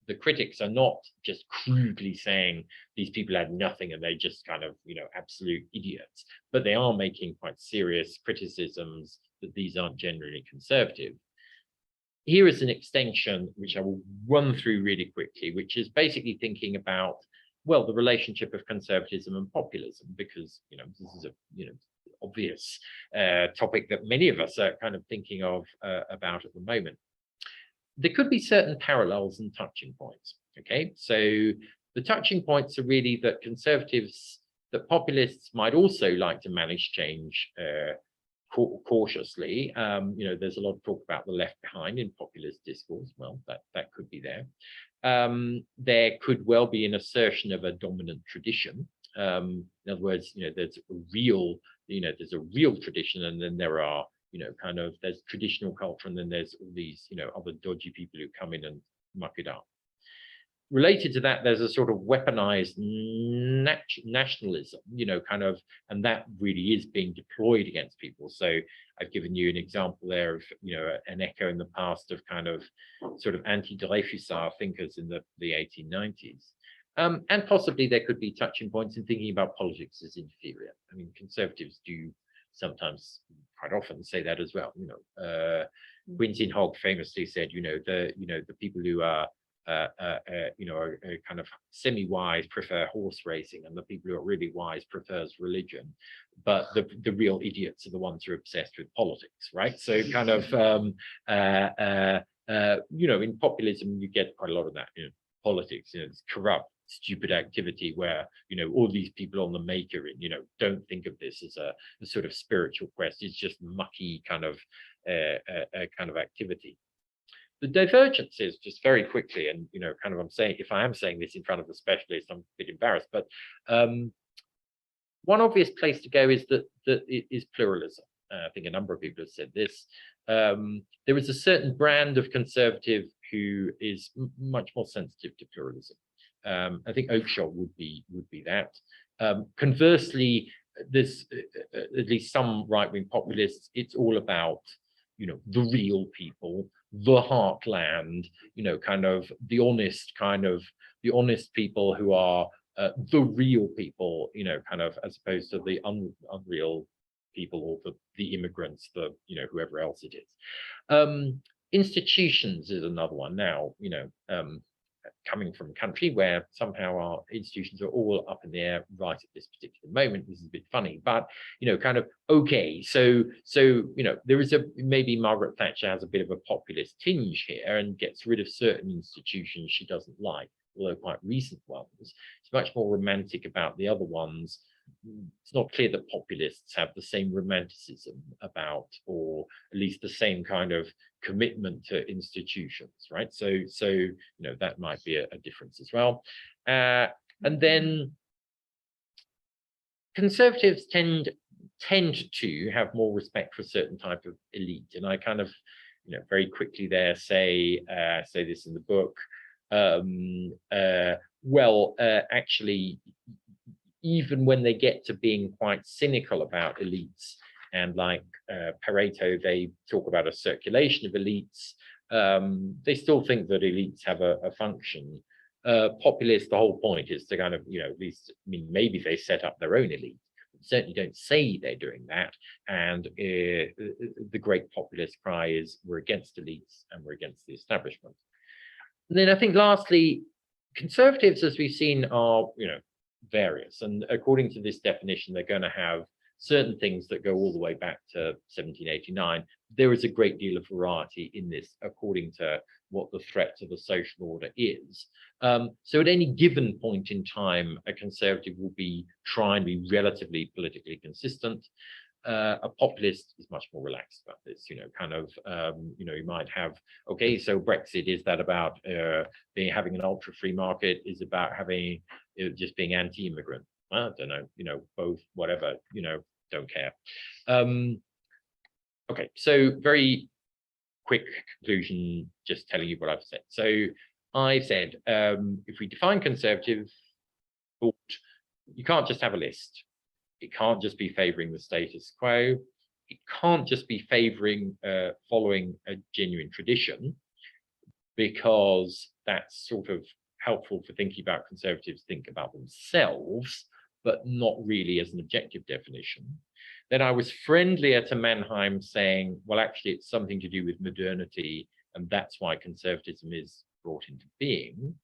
the critics are not just crudely saying these people had nothing and they just kind of absolute idiots, but they are making quite serious criticisms that these aren't generally conservative. Here is an extension which I will run through really quickly, which is basically thinking about, well, the relationship of conservatism and populism, because this is a obvious topic that many of us are kind of thinking of about at the moment. There could be certain parallels and touching points. Okay, so the touching points are really that that populists might also like to manage change cautiously. There's a lot of talk about the left behind in populist discourse. Well, that could be there. There could well be an assertion of a dominant tradition. In other words, there's a real tradition, and then there are there's traditional culture, and then there's all these other dodgy people who come in and muck it up. Related to that, there's a sort of weaponized nationalism, and that really is being deployed against people. So I've given you an example there of, an echo in the past of kind of sort of anti-Dreyfusard thinkers in the 1890s. And possibly there could be touching points in thinking about politics as inferior. Conservatives do sometimes, quite often, say that as well. Quintin Hogg famously said, the people who are are kind of semi-wise prefer horse racing, and the people who are really wise prefers religion, but the real idiots are the ones who are obsessed with politics, right? So kind of in populism you get quite a lot of that. Politics, it's corrupt, stupid activity where all these people on the make are in, don't think of this as a sort of spiritual quest. It's just mucky kind of activity. The divergences, just very quickly, and I'm saying, if I am saying this in front of a specialist, I'm a bit embarrassed, but one obvious place to go is that it is pluralism. I think a number of people have said this. There is a certain brand of conservative who is much more sensitive to pluralism. I think Oakeshott would be that. Conversely, there's at least some right-wing populists, it's all about the real people, the heartland, the honest people who are the real people, as opposed to the unreal people, or the immigrants, whoever else it is. Institutions is another one. Now, coming from a country where somehow our institutions are all up in the air right at this particular moment, this is a bit funny, but okay, so there is maybe Margaret Thatcher has a bit of a populist tinge here and gets rid of certain institutions she doesn't like, although quite recent ones. It's much more romantic about the other ones. It's not clear that populists have the same romanticism about, or at least the same kind of commitment to institutions, right? So that might be a difference as well. And then conservatives tend to have more respect for a certain type of elite, and I kind of very quickly there say this in the book. Actually, even when they get to being quite cynical about elites, and like Pareto, they talk about a circulation of elites, they still think that elites have a function. Populists, the whole point is to kind of, at least, maybe they set up their own elite, but certainly don't say they're doing that. And the great populist cry is, we're against elites and we're against the establishment. And then I think lastly, conservatives, as we've seen, are, various. And according to this definition, they're going to have certain things that go all the way back to 1789. There is a great deal of variety in this according to what the threat to the social order is. So at any given point in time, a conservative will be trying to be relatively politically consistent. A populist is much more relaxed about this, you might have, okay, so Brexit, is that about having an ultra free market? Is about having just being anti-immigrant? I don't know, both, whatever, don't care. Okay, so very quick conclusion, just telling you what I've said. So I've said, if we define conservative thought, you can't just have a list. It can't just be favoring the status quo. It can't just be favoring following a genuine tradition, because that's sort of helpful for thinking about conservatives think about themselves, but not really as an objective definition. Then I was friendlier to Mannheim, saying, well, actually, it's something to do with modernity, and that's why conservatism is brought into being.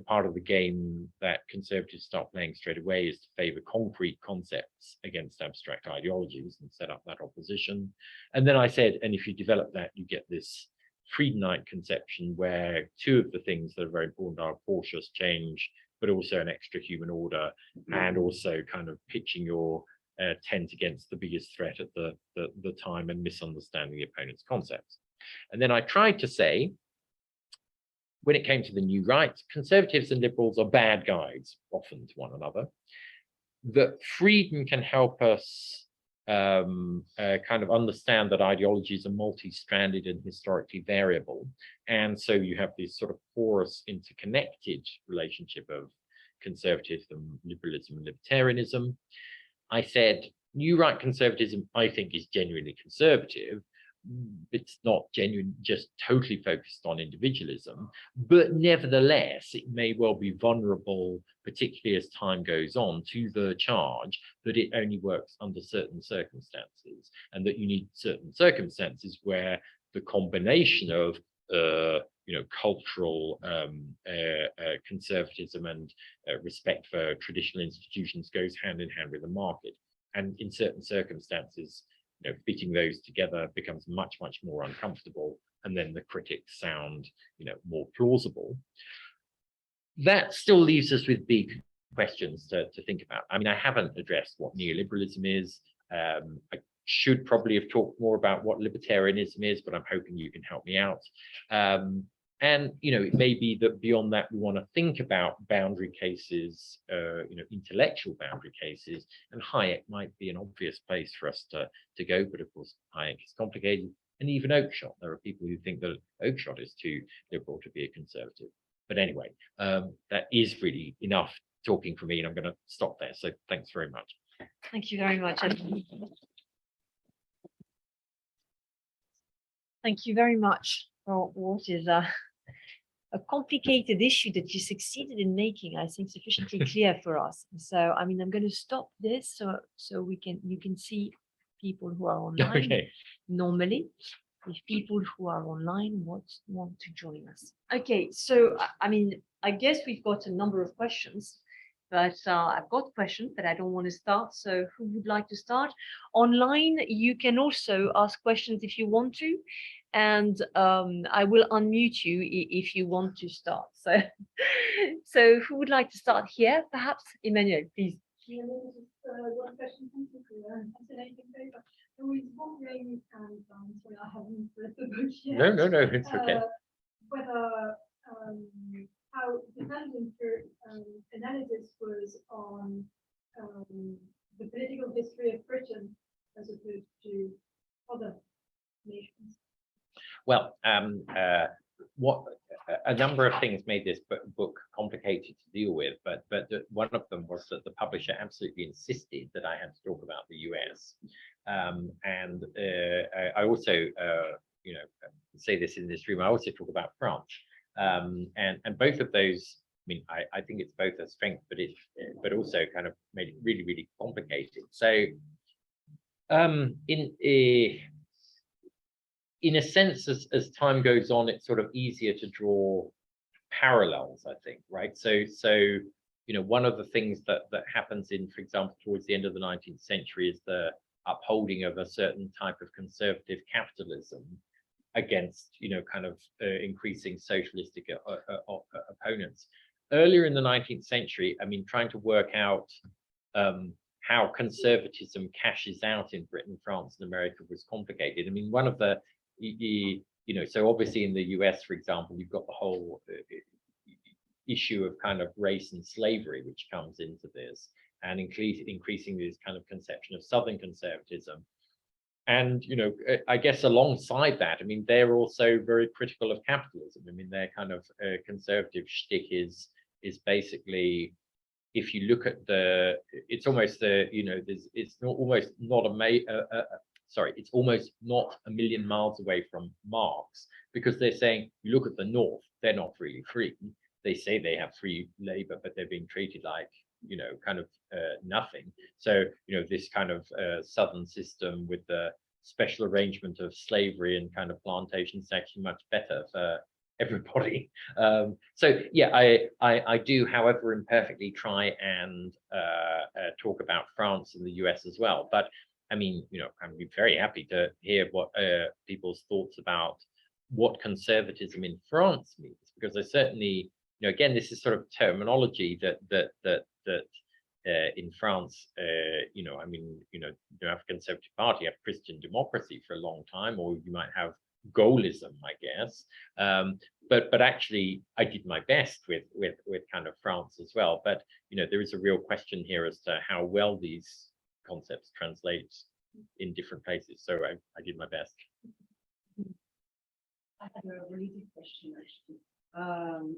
Part of the game that conservatives start playing straight away is to favor concrete concepts against abstract ideologies and set up that opposition. And then I said, and if you develop that, you get this Friedenite conception where two of the things that are very important are cautious change, but also an extra human order, and also kind of pitching your tent against the biggest threat at the time and misunderstanding the opponent's concepts. And then I tried to say, when it came to the new right, conservatives and liberals are bad guides, often to one another. That Frieden can help us kind of understand that ideologies are multi-stranded and historically variable. And so you have this sort of porous, interconnected relationship of conservatism, liberalism, and libertarianism. I said, new right conservatism, I think, is genuinely conservative, it's not genuine, just totally focused on individualism, but nevertheless, it may well be vulnerable, particularly as time goes on, to the charge that it only works under certain circumstances, and that you need certain circumstances where the combination of cultural conservatism and respect for traditional institutions goes hand in hand with the market. And in certain circumstances, fitting those together becomes much, much more uncomfortable, and then the critics sound, more plausible. That still leaves us with big questions to think about. I mean, I haven't addressed what neoliberalism is. I should probably have talked more about what libertarianism is, but I'm hoping you can help me out. And, it may be that beyond that, we want to think about boundary cases, intellectual boundary cases, and Hayek might be an obvious place for us to go. But of course, Hayek is complicated, and even Oakeshott. There are people who think that Oakeshott is too liberal to be a conservative. But anyway, that is really enough talking for me, and I'm going to stop there. So thanks very much. Thank you very much. Thank you very much for what is a complicated issue that you succeeded in making, I think, sufficiently clear for us. So, I mean, I'm going to stop this so you can see people who are online. Okay. Normally, if people who are online want to join us. Okay, so I mean, I guess we've got a number of questions, but I've got questions that I don't want to start. So who would like to start? Online, you can also ask questions if you want to, and I will unmute you if you want to start. So, so who would like to start here? Perhaps Emmanuelle, please. Yeah, one question. Thank you for your fascinating paper. I was wondering, and sorry, I haven't read the book yet. No, it's okay. Whether how dependent your analysis was on the political history of Britain as opposed to other nations. Well, a number of things made this book complicated to deal with, but one of them was that the publisher absolutely insisted that I had to talk about the US, and I also, say this in this room. I also talk about France, and both of those. I mean, I think it's both a strength, but also kind of made it really, really complicated. So, in a sense, as time goes on, it's sort of easier to draw parallels, I think, right? So one of the things that happens for example, towards the end of the 19th century is the upholding of a certain type of conservative capitalism against, kind of increasing socialistic opponents. Earlier in the 19th century, I mean, trying to work out how conservatism cashes out in Britain, France, and America was complicated. I mean, one of the so obviously in the US, for example, you've got the whole issue of kind of race and slavery, which comes into this, and increasing this kind of conception of Southern conservatism. And, I guess alongside that, I mean, they're also very critical of capitalism. I mean, their kind of conservative shtick is basically, if you look at it's almost it's almost not a million miles away from Marx, because they're saying, you look at the North, they're not really free. They say they have free labor, but they're being treated like, kind of nothing. So, this kind of Southern system with the special arrangement of slavery and kind of plantations is actually much better for everybody. So yeah, I do, however imperfectly, try and talk about France and the US as well. But I mean, I'm very happy to hear what people's thoughts about what conservatism in France means, because I certainly, again, this is sort of terminology that in France, I mean, you have a conservative party, you have Christian democracy for a long time, or you might have Gaullism, I guess. But actually, I did my best with kind of France as well. But there is a real question here as to how well these concepts translate in different places. So I did my best. I have a related question, actually.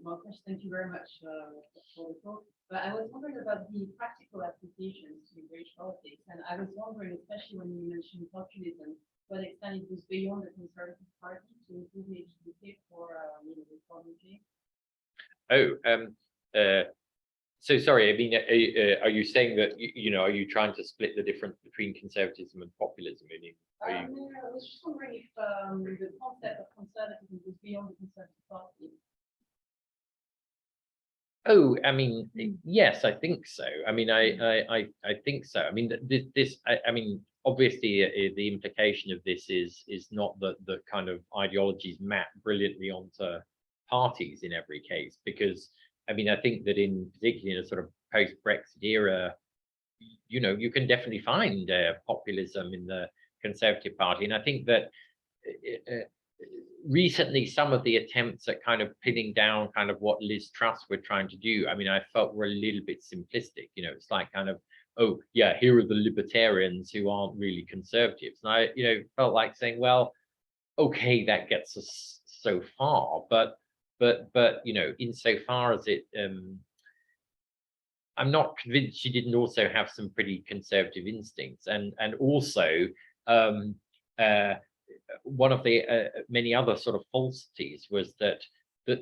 Well, first, thank you very much for the talk. But I was wondering about the practical applications to British politics, and I was wondering, especially when you mentioned populism, what extent it was beyond the Conservative Party to include the HDP for Republican? So sorry, I mean, are you saying that, are you trying to split the difference between conservatism and populism? I mean, No, I was just wondering if the concept of conservatism was beyond the Conservative Party. Oh, I mean, yes, I think so. I mean, I think so. I mean, I mean, obviously, the implication of this is not that the kind of ideologies map brilliantly onto parties in every case, because I mean, I think that particularly in a sort of post-Brexit era, you can definitely find populism in the Conservative Party, and I think that recently some of the attempts at kind of pinning down kind of what Liz Truss were trying to do, I mean, I felt were a little bit simplistic. It's like kind of, oh yeah, here are the libertarians who aren't really conservatives, and I felt like saying, well, okay, that gets us so far, but insofar as it I'm not convinced she didn't also have some pretty conservative instincts, and also one of the many other sort of falsities was that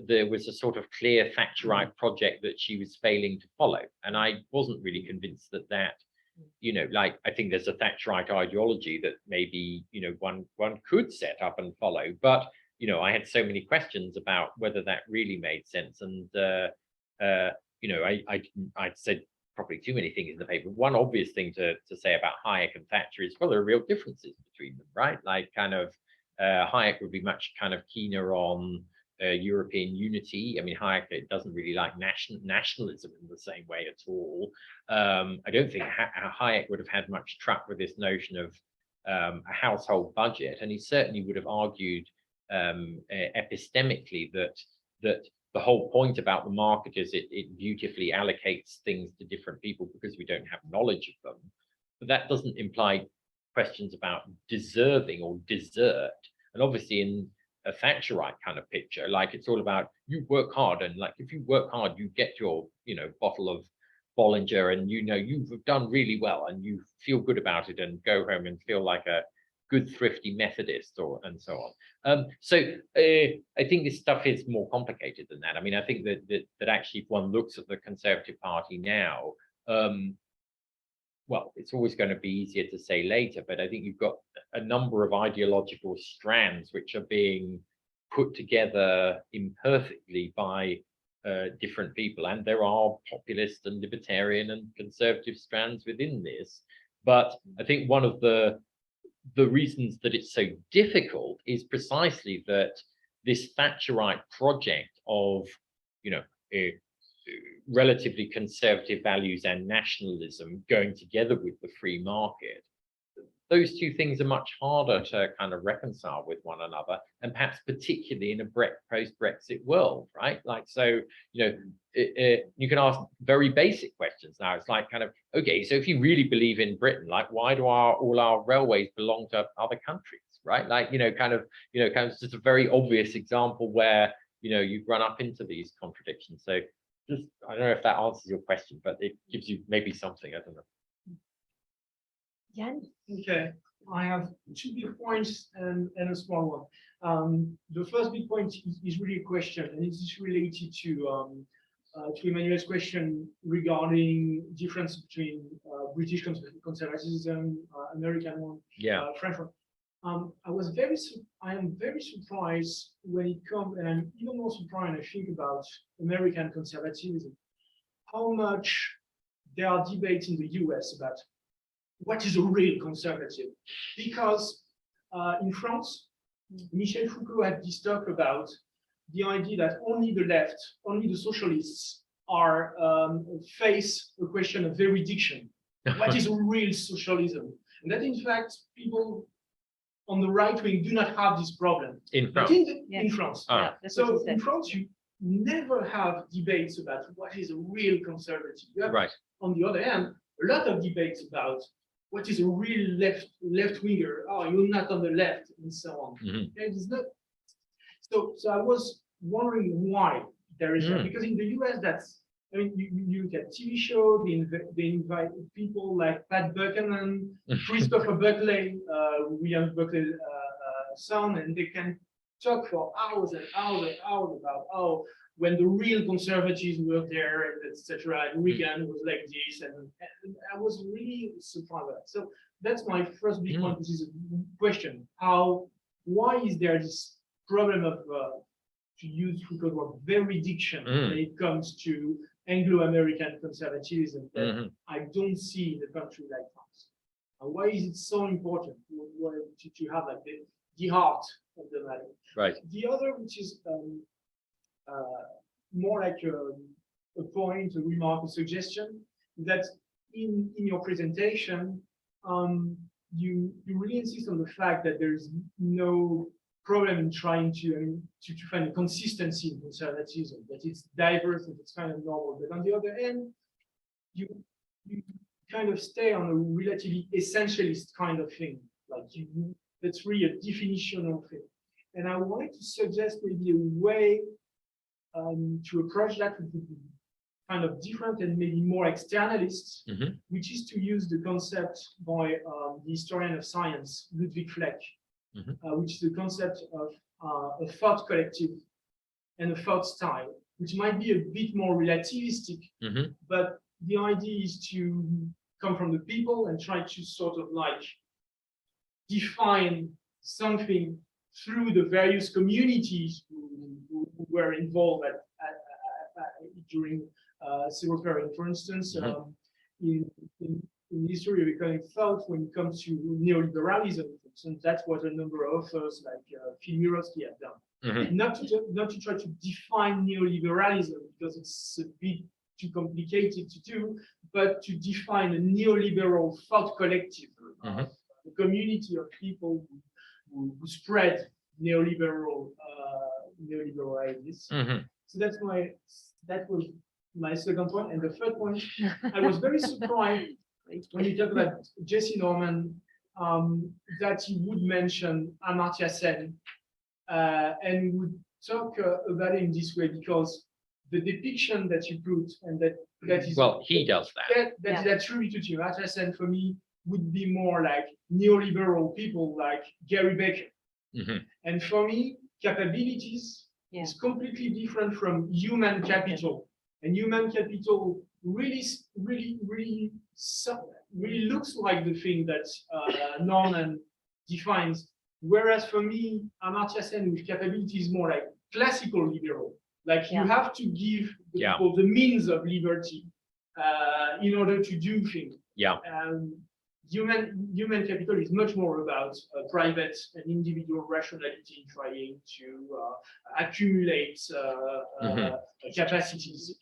there was a sort of clear Thatcherite project that she was failing to follow, and I wasn't really convinced that like, I think there's a Thatcherite ideology that maybe one could set up and follow, but I had so many questions about whether that really made sense, and I said probably too many things in the paper. One obvious thing to say about Hayek and Thatcher is, well, there are real differences between them, right? Like kind of Hayek would be much kind of keener on European unity. I mean, Hayek doesn't really like nationalism in the same way at all. I don't think Hayek would have had much truck with this notion of a household budget, and he certainly would have argued epistemically that the whole point about the market is it beautifully allocates things to different people because we don't have knowledge of them. But that doesn't imply questions about deserving or desert. And obviously in a Thatcherite kind of picture, like it's all about you work hard, and like if you work hard, you get your bottle of Bollinger, and you've done really well, and you feel good about it, and go home and feel like a good thrifty Methodist, and so on. So I think this stuff is more complicated than that. I mean, I think that actually, if one looks at the Conservative Party now, well, it's always going to be easier to say later, but I think you've got a number of ideological strands which are being put together imperfectly by different people, and there are populist and libertarian and conservative strands within this. But I think one of the reasons that it's so difficult is precisely that this Thatcherite project of relatively conservative values and nationalism going together with the free market, those two things are much harder to kind of reconcile with one another, and perhaps particularly in a post-Brexit world, right? Like, so, you can ask very basic questions now. It's like kind of, okay, so if you really believe in Britain, like, why do all our railways belong to other countries, right? Like, kind of just a very obvious example where, you've run up into these contradictions. So just, I don't know if that answers your question, but it gives you maybe something, I don't know. Yann? Okay, I have two big points and a small one. The first big point is really a question, and it is related to Emmanuelle's question regarding difference between British conservatism, American one, French one. I am very surprised when it comes, and I'm even more surprised when I think about American conservatism, how much there are debates in the US about what is a real conservative. Because in France, Michel Foucault had this talk about the idea that only the left, only the socialists are face a question of erudition. What is a real socialism? And that in fact, people on the right wing do not have this problem. In France? In France. Ah. Yeah, So in France, you never have debates about what is a real conservative. You have, Right. on the other hand, a lot of debates about what is a real left winger. Oh, you're not on the left, and so on. Mhm. It is not. So I was wondering why there is that, because in the US I mean, you look at TV show, they invite people like Pat Buchanan, Christopher Buckley, William Buckley's son, and they can talk for hours and hours and hours about, oh, when the real conservatives were there, etc. And Reagan was like this, and I was really surprised by that. So that's my first big point, which is a question: why is there this problem of to use Foucault's word jurisdiction when it comes to Anglo-American conservatism that I don't see in a country like France? And why is it so important to have like the heart of the matter? Right. The other, which is more like a point, a remark, a suggestion, that in your presentation, you really insist on the fact that there's no problem in trying to find a consistency in conservatism, that it's diverse, that it's kind of normal. But on the other hand, you kind of stay on a relatively essentialist kind of thing, like that's really a definitional thing. And I wanted to suggest maybe a way to approach that with kind of different and maybe more externalists, which is to use the concept by the historian of science, Ludwig Fleck, which is the concept of a thought collective and a thought style, which might be a bit more relativistic, but the idea is to come from the people and try to sort of like define something through the various communities who were involved during civil period. For instance, in the history of economic thought, when it comes to neoliberalism, and that's what a number of authors like Phil Mirowski have done. Not to try to define neoliberalism, because it's a bit too complicated to do, but to define a neoliberal thought collective, a community of people who spread neoliberal ideas. So that was my second point. And the third point, I was very surprised when you talk about Jesse Norman, that he would mention Amartya Sen and would talk about him this way, because the depiction that you put, and that is, well, he does that. That is attributed to Amartya Sen, for me, would be more like neoliberal people like Gary Becker. And for me, capabilities is completely different from human capital. And human capital really looks like the thing that Norman defines. Whereas for me, Amartya Sen with capability is more like classical liberal. Like you have to give the people the means of liberty in order to do things. Human capital is much more about private and individual rationality, trying to accumulate capacities.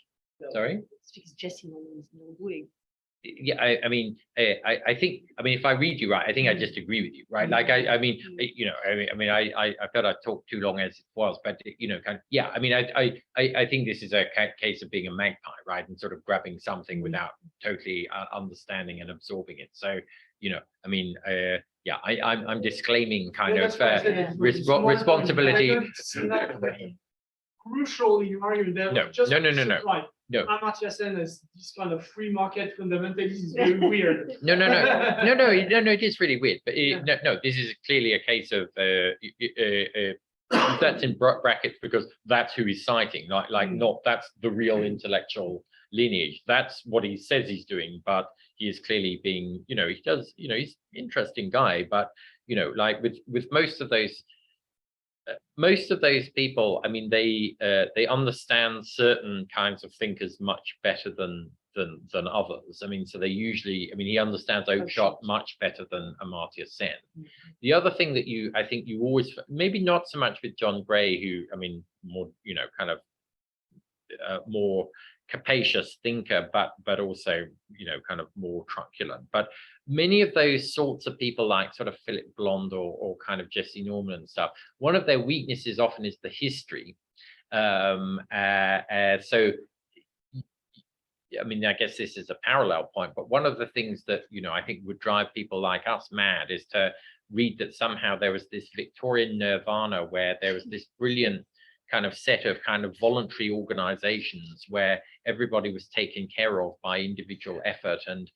Sorry? Speaks Jesse Norman's no bullying. Yeah, I mean, I think, if I read you right, I think I just agree with you, right? Like, I felt I talked too long as it was, but I think this is a case of being a magpie, right, and sort of grabbing something without totally understanding and absorbing it. So, I'm disclaiming kind of responsibility. Crucial in your argument. No. Amartya Sen as this kind of free market fundamentalist is very weird. No, it is really weird. But this is clearly a case of that's in brackets because that's who he's citing, not that's the real intellectual lineage. That's what he says he's doing, but he is clearly being, he does, he's an interesting guy, but like with most of those people, they understand certain kinds of thinkers much better than others. So they usually, he understands Oakeshott much better than Amartya Sen. The other thing that I think you always, maybe not so much with John Gray, who, more, kind of more capacious thinker, but also, kind of more truculent. But many of those sorts of people, like sort of Philip Blond or kind of Jesse Norman and stuff, one of their weaknesses often is the history. So, I guess this is a parallel point, but one of the things that, I think would drive people like us mad is to read that somehow there was this Victorian nirvana where there was this brilliant kind of set of kind of voluntary organizations where everybody was taken care of by individual effort, and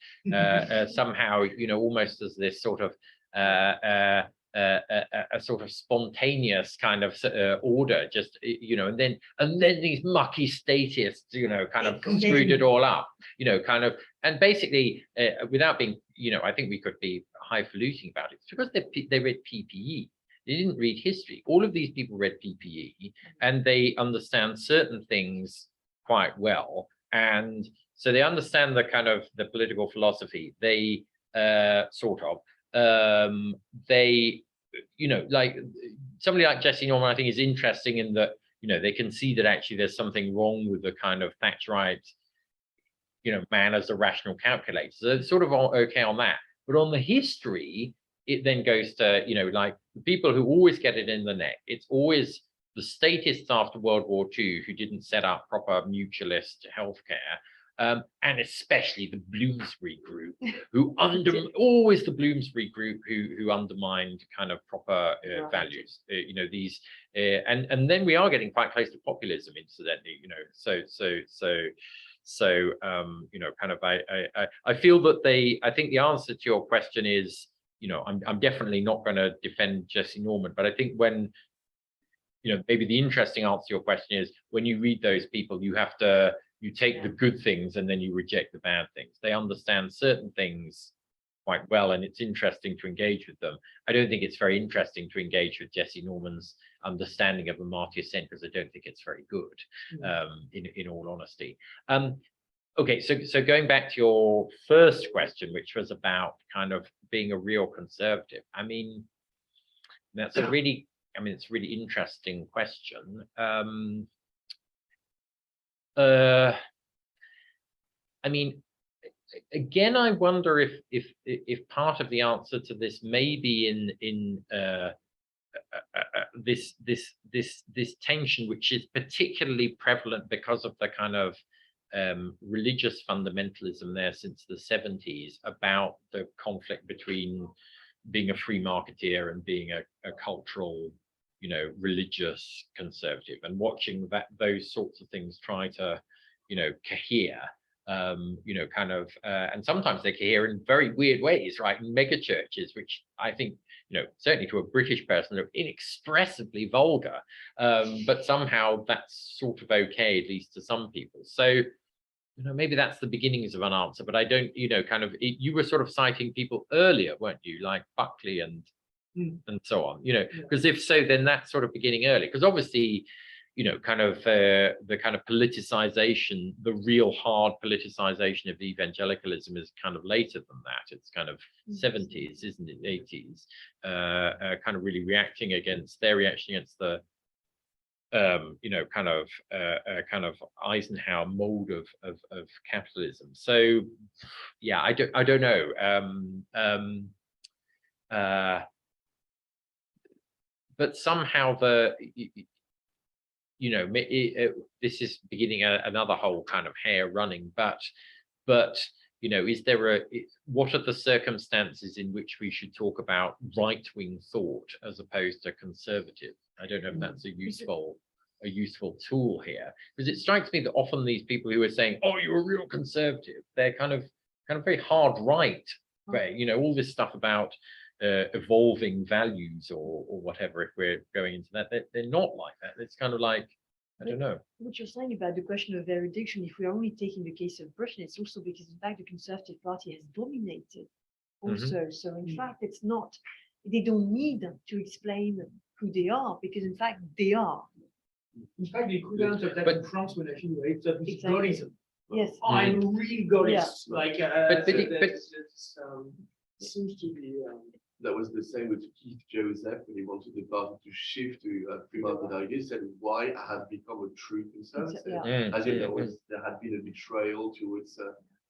somehow, you know, almost as this sort of a sort of spontaneous kind of order, just, you know, and then these mucky statists, you know, kind of screwed it all up, you know, kind of, and basically without being, you know, I think we could be highfalutin about it. It's because they read PPE. They didn't read history. All of these people read PPE, and they understand certain things quite well, and so they understand the kind of the political philosophy. They sort of they, you know, like somebody like Jesse Norman, I think, is interesting in that, you know, they can see that actually there's something wrong with the kind of Thatcherite, you know, man as a rational calculator. So it's sort of okay on that, but on the history, it then goes to, you know, like the people who always get it in the neck. It's always the statists after World War II who didn't set up proper mutualist healthcare, and especially the Bloomsbury group, who always the Bloomsbury group who undermined kind of proper values. You know, these, and then we are getting quite close to populism, incidentally. You know, so you know, kind of I feel that I think the answer to your question is, you know, I'm definitely not going to defend Jesse Norman, but I think when, you know, maybe the interesting answer to your question is when you read those people, you take the good things and then you reject the bad things. They understand certain things quite well, and it's interesting to engage with them. I don't think it's very interesting to engage with Jesse Norman's understanding of Amartya Sen, because I don't think it's very good, in all honesty. Okay, so going back to your first question, which was about kind of being a real conservative. I mean, that's a really, I mean, it's a really interesting question. I mean, again, I wonder if part of the answer to this may be in this tension, which is particularly prevalent because of the kind of religious fundamentalism there since the 70s, about the conflict between being a free marketeer and being a cultural, you know, religious conservative, and watching those sorts of things try to, you know, cohere, you know, kind of, and sometimes they cohere in very weird ways, right? In mega churches, which I think, you know, certainly to a British person, are inexpressibly vulgar, but somehow that's sort of okay, at least to some people. So, you know, maybe that's the beginnings of an answer, but I don't, you know, kind of, you were sort of citing people earlier, weren't you, like Buckley and so on, you know, because if so, then that's sort of beginning early, because obviously, you know, kind of the kind of politicization, the real hard politicization of evangelicalism is kind of later than that. It's kind of 70s, isn't it, 80s, kind of really reacting against their reaction against the you know, kind of Eisenhower mode of capitalism. So yeah, I don't know. But somehow you know, this is beginning another whole kind of hair running, but you know, is there what are the circumstances in which we should talk about right-wing thought as opposed to conservative? I don't know if that's a useful tool here, because it strikes me that often these people who are saying, "Oh, you're a real conservative," they're kind of very hard right, right? You know, all this stuff about evolving values or whatever. If we're going into that, they're not like that. It's kind of like, I don't know. What you're saying about the question of erudition, if we're only taking the case of Britain, it's also because in fact the Conservative Party has dominated also. So in fact, it's not, they don't need to explain who they are, because in fact they are. In fact, they could answer that in France when I feel it's Gaullism. Yes. I'm really Gaullist. Like, but seems to be. That was the same with Keith Joseph when he wanted the party to shift to free market ideas. Said, "Why I have become a true conservative?" As if there had been a betrayal towards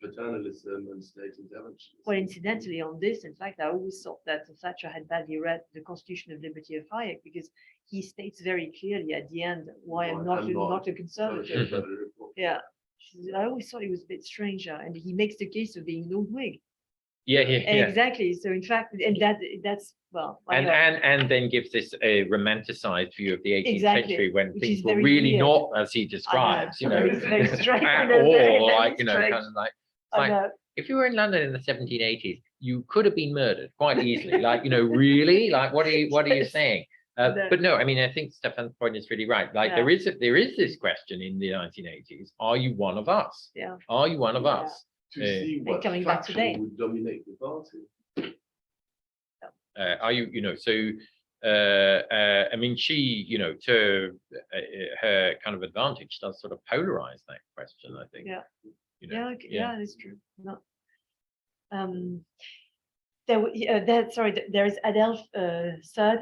paternalism and state intervention. Well, incidentally, on this, in fact, I always thought that Thatcher had badly read the Constitution of Liberty of Hayek, because he states very clearly at the end why I'm not a conservative. Yeah, I always thought he was a bit stranger, and he makes the case of being no Whig. Exactly. So in fact, and that's well, and then gives this a romanticized view of the 18th century when things were really not as he describes, you know, very strange, at all, like, you know, kind of like if you were in London in the 1780s, you could have been murdered quite easily. Like, you know, really, like, what are you saying? But no, I mean, I think Stéphane's point is really right. Like, there is this question in the 1980s: are you one of us? Yeah. Are you one of us? To see what coming back today would dominate the party. Are you, you know, so I mean, she, you know, to her kind of advantage, does sort of polarize that question, I think. Yeah. You know, yeah, that's true. No. There is Adele third,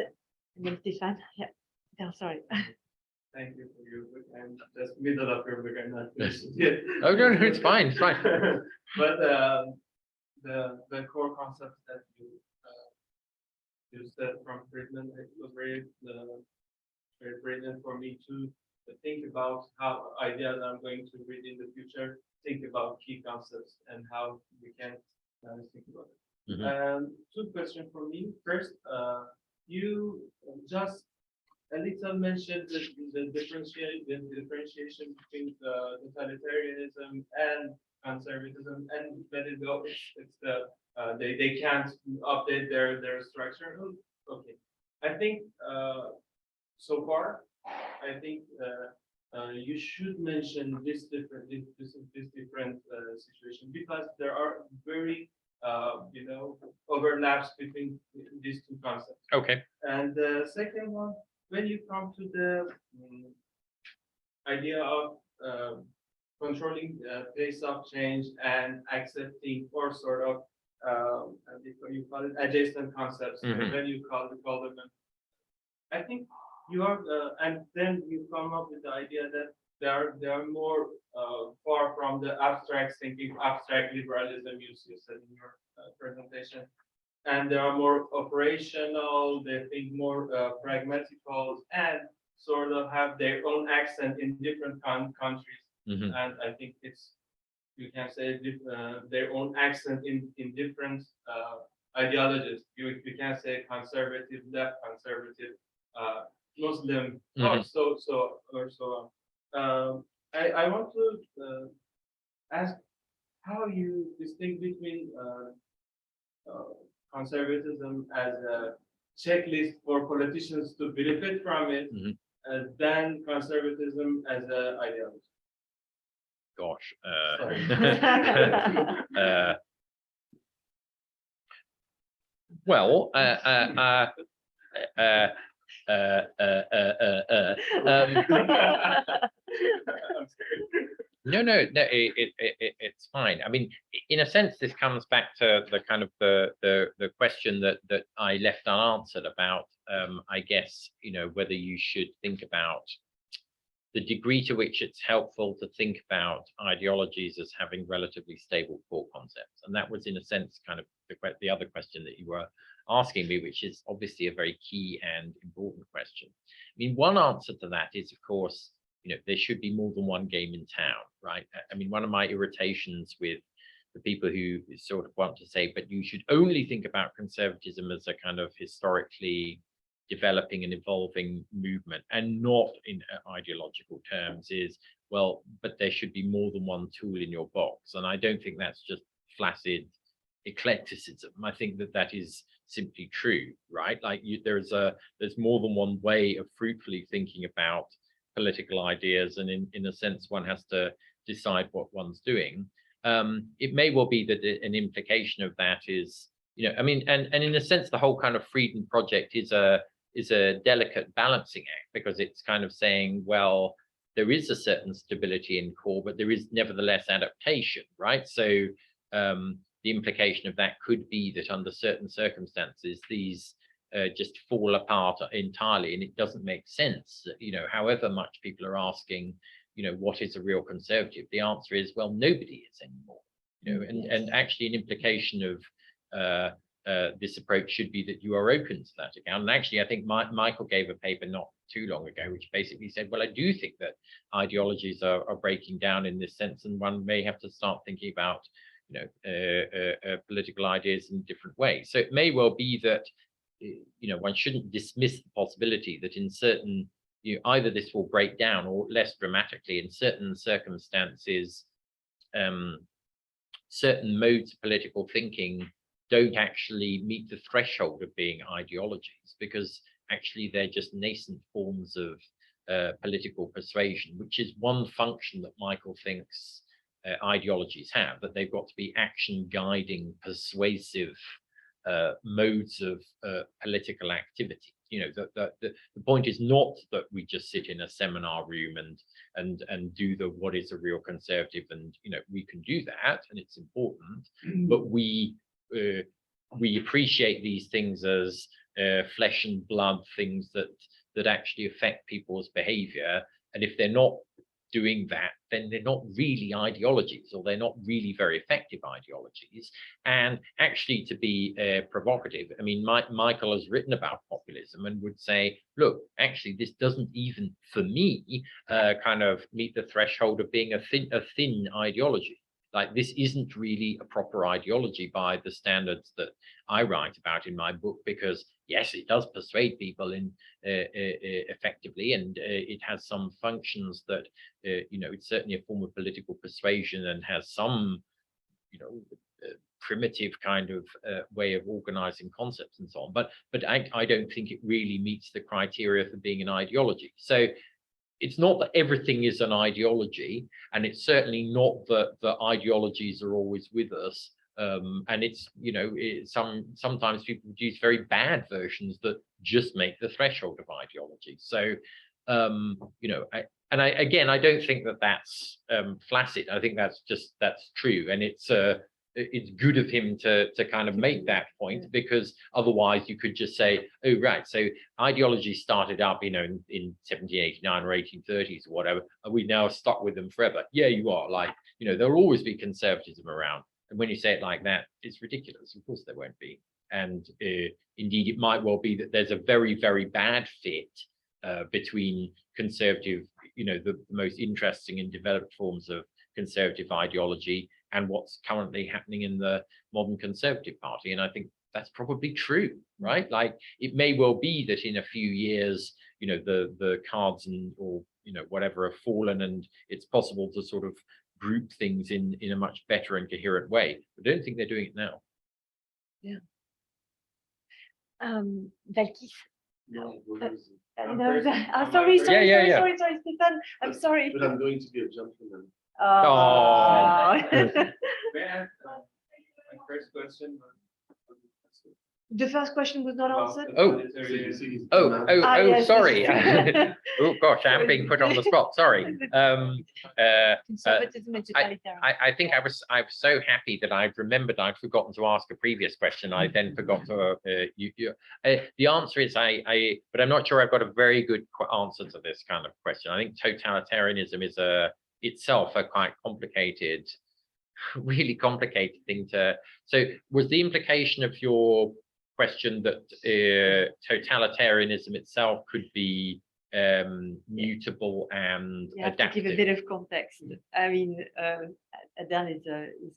and then Stéphane. Yeah. Adele, sorry. Thank you for your book. I'm just middle of your book. I'm not finished yet. Oh no, it's fine, it's fine. But the core concept that you said from Friedman, it was very brilliant for me to think about how ideas I'm going to read in the future. Think about key concepts and how we can think about it. Two questions for me. First, you just a little mentioned the differentiation between totalitarianism and conservatism, and let it go. It's the they can't update their structure. Okay, I think so far, I think you should mention this different situation, because there are very you know, overlaps between these two concepts. Okay. And the second one, when you come to the idea of controlling the pace of change and accepting or sort of you call it adjacent concepts, when you call them, I think you are, and then you come up with the idea that they are more far from the abstract thinking, abstract liberalism you said in your presentation. And they are more operational, they think more pragmatical, and sort of have their own accent in different countries. And I think it's, you can say, their own accent in different ideologies. You can say conservative left, conservative Muslim, or so on. I want to ask how you distinguish between conservatism as a checklist for politicians to benefit from it, than conservatism as an ideology. Gosh. Well, no, it's fine. I mean, in a sense, this comes back to the kind of the question that I left unanswered about, I guess, you know, whether you should think about the degree to which it's helpful to think about ideologies as having relatively stable core concepts. And that was, in a sense, kind of the other question that you were asking me, which is obviously a very key and important question. I mean, one answer to that is, of course, you know, there should be more than one game in town, right? I mean, one of my irritations with the people who sort of want to say, but you should only think about conservatism as a kind of historically developing and evolving movement and not in ideological terms, is, well, but there should be more than one tool in your box. And I don't think that's just flaccid eclecticism. I think that is simply true, right? Like there's more than one way of fruitfully thinking about political ideas, and in a sense one has to decide what one's doing. It may well be that an implication of that is, you know, I mean, and in a sense the whole kind of freedom project is a delicate balancing act, because it's kind of saying, well, there is a certain stability in core, but there is nevertheless adaptation, right? So the implication of that could be that under certain circumstances these just fall apart entirely, and it doesn't make sense, you know, however much people are asking, you know, what is a real conservative? The answer is, well, nobody is anymore, you know. And actually an implication of this approach should be that you are open to that account. And actually, I think Michael gave a paper not too long ago, which basically said, well, I do think that ideologies are breaking down in this sense, and one may have to start thinking about, political ideas in different ways. So it may well be that one shouldn't dismiss the possibility that in certain, either this will break down or less dramatically in certain circumstances, certain modes of political thinking don't actually meet the threshold of being ideologies, because actually they're just nascent forms of political persuasion, which is one function that Michael thinks ideologies have, that they've got to be action guiding, persuasive modes of political activity. The point is not that we just sit in a seminar room and do what is a real conservative, and we can do that and it's important, but we appreciate these things as flesh and blood things that actually affect people's behavior, and if they're not doing that, then they're not really ideologies, or they're not really very effective ideologies. And actually, to be provocative, I mean, Michael has written about populism and would say, look, actually, this doesn't even, for me, kind of meet the threshold of being a thin ideology. Like, this isn't really a proper ideology by the standards that I write about in my book, because yes, it does persuade people in effectively, and it has some functions that it's certainly a form of political persuasion and has some primitive kind of way of organizing concepts and so on. But I don't think it really meets the criteria for being an ideology. So it's not that everything is an ideology, and it's certainly not that the ideologies are always with us. And it's, sometimes people produce very bad versions that just make the threshold of ideology. So, I don't think that that's flaccid. I think that's true. And it's good of him to kind of make that point, because otherwise you could just say, oh, right, so ideology started up, in 1789 or 1830s or whatever, and we now stuck with them forever. Yeah, you are. Like, there'll always be conservatism around. And when you say it like that, it's ridiculous. Of course there won't be. And indeed, it might well be that there's a very, very bad fit between conservative, the most interesting and developed forms of conservative ideology and what's currently happening in the modern Conservative Party. And I think that's probably true, right? Like, it may well be that in a few years, the cards or whatever have fallen, and it's possible to sort of group things in a much better and coherent way. I don't think they're doing it now. Yeah. Valkis. No, Sorry, Yeah. Stéphane. I'm sorry. But I'm going to be a gentleman. Oh. May I ask, my first question? The first question was not answered. Oh, sorry. Yes. Oh gosh, I'm being put on the spot. Sorry. Conservatism and totalitarianism. I think I was so happy that I've remembered I'd forgotten to ask a previous question. I then forgot to. The answer is but I'm not sure I've got a very good answer to this kind of question. I think totalitarianism is itself a quite complicated, really complicated thing to. So was the implication of your question that totalitarianism itself could be mutable and adaptive? To give a bit of context. I mean, Adele is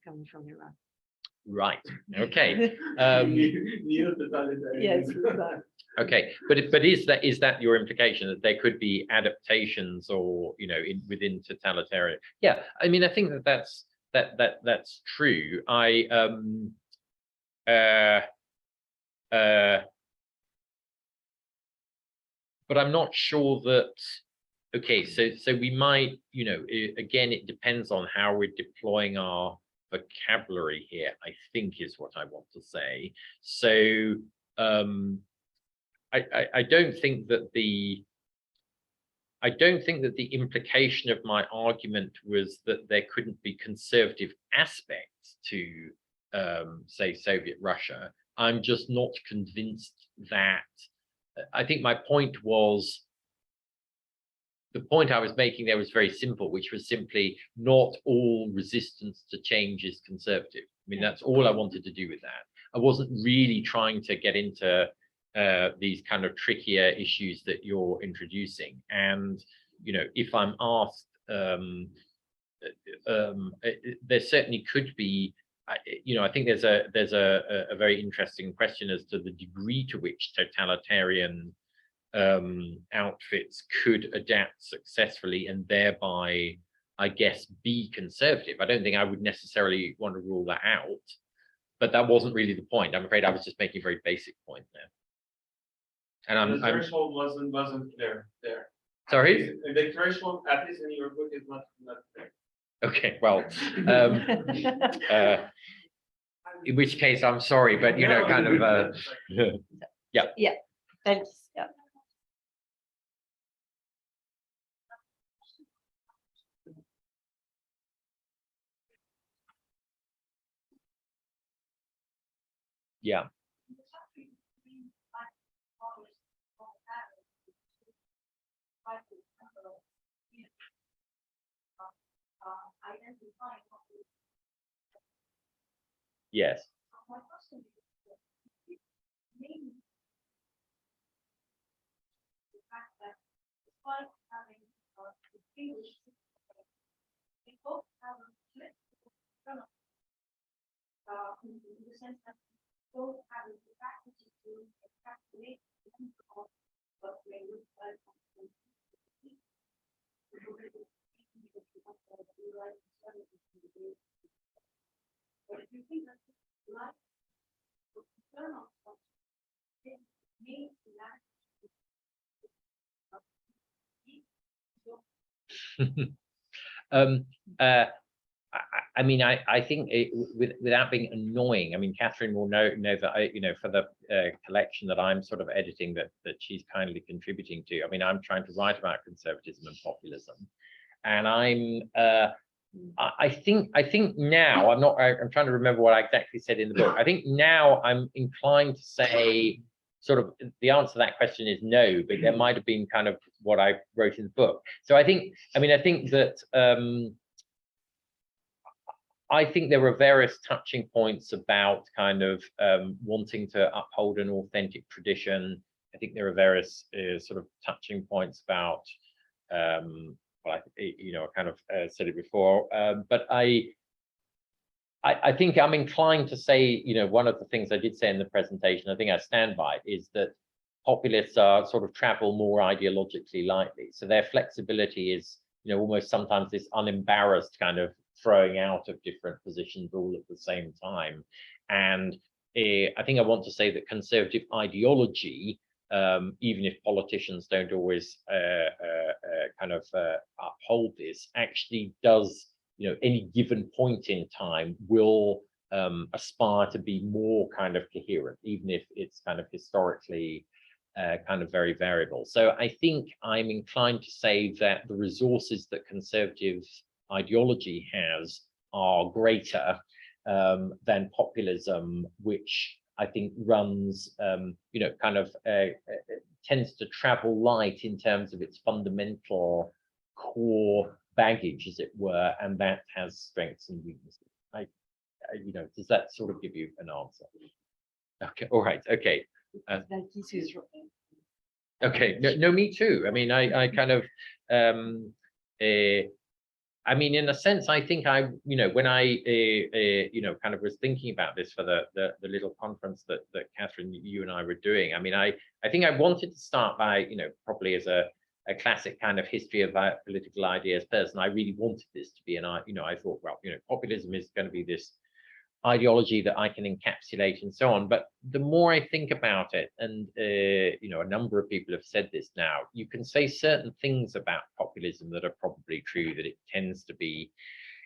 coming from Iran. Right. Okay. Yes. Okay. But is that your implication, that there could be adaptations, or within totalitarian? Yeah. I mean, I think that's true. But I'm not sure that. Okay, so we might, again, it depends on how we're deploying our vocabulary here, I think, is what I want to say. So I don't think that the implication of my argument was that there couldn't be conservative aspects to say Soviet Russia. I'm just not convinced that. I think my point was, the point I was making there was very simple, which was simply not all resistance to change is conservative. I mean, that's all I wanted to do with that. I wasn't really trying to get into these kind of trickier issues that you're introducing. And, if I'm asked, there certainly could be, I think there's a very interesting question as to the degree to which totalitarian outfits could adapt successfully and thereby, I guess, be conservative. I don't think I would necessarily want to rule that out, but that wasn't really the point. I'm afraid I was just making a very basic point there. And the threshold wasn't clear there. Sorry? The threshold, at least in your book, is not clear. Okay, well, in which case I'm sorry, but kind of yeah. Yeah, thanks. Yeah. Yeah. Yes. In the sense that both have the capacity to encapsulate what may look like. But if you think that life will turn on something, it may I mean, I think without being annoying, I mean, Catherine will know that for the collection that I'm sort of editing that she's kindly contributing to. I mean, I'm trying to write about conservatism and populism, and I think now I'm trying to remember what I exactly said in the book. I think now I'm inclined to say sort of the answer to that question is no, but there might have been kind of what I wrote in the book. So I think that I think there were various touching points about kind of wanting to uphold an authentic tradition. I think there are various sort of touching points about, well, I kind of said it before, but I think I'm inclined to say, one of the things I did say in the presentation, I think I stand by, is that populists are sort of travel more ideologically lightly. So their flexibility is, almost sometimes this unembarrassed kind of throwing out of different positions all at the same time. And I think I want to say that conservative ideology, even if politicians don't always kind of uphold this, actually does, any given point in time will aspire to be more kind of coherent, even if it's kind of historically kind of very variable. So I think I'm inclined to say that the resources that conservative ideology has are greater than populism, which I think runs, kind of tends to travel light in terms of its fundamental core baggage, as it were, and that has strengths and weaknesses. Does that sort of give you an answer? Okay, all right, okay. Okay, no, me too. I mean, I kind of, I mean, in a sense, I think when I, kind of was thinking about this for the little conference that Catherine, you and I were doing. I mean, I think I wanted to start by, probably as a classic kind of history of political ideas person. I really wanted this to be I thought, well, populism is going to be this ideology that I can encapsulate and so on. But the more I think about it, and a number of people have said this now, you can say certain things about populism that are probably true, that it tends to be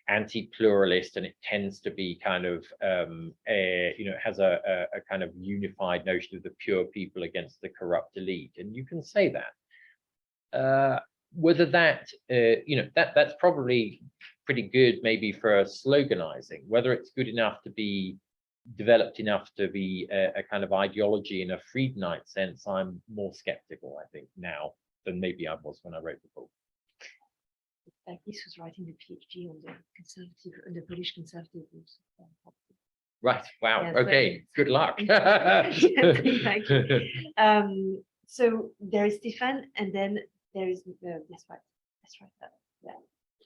anti-pluralist and it tends to be kind of has a kind of unified notion of the pure people against the corrupt elite, and you can say that. Whether that that's probably pretty good maybe for sloganizing. Whether it's good enough to be developed enough to be a kind of ideology in a Friednite sense, I'm more skeptical, I think, now than maybe I was when I wrote the book. This was writing the PhD on the Polish conservative rules. Right. Wow. Yes, okay. Good luck. Thank you. So there is Stéphane, and then there is that's right. Yeah.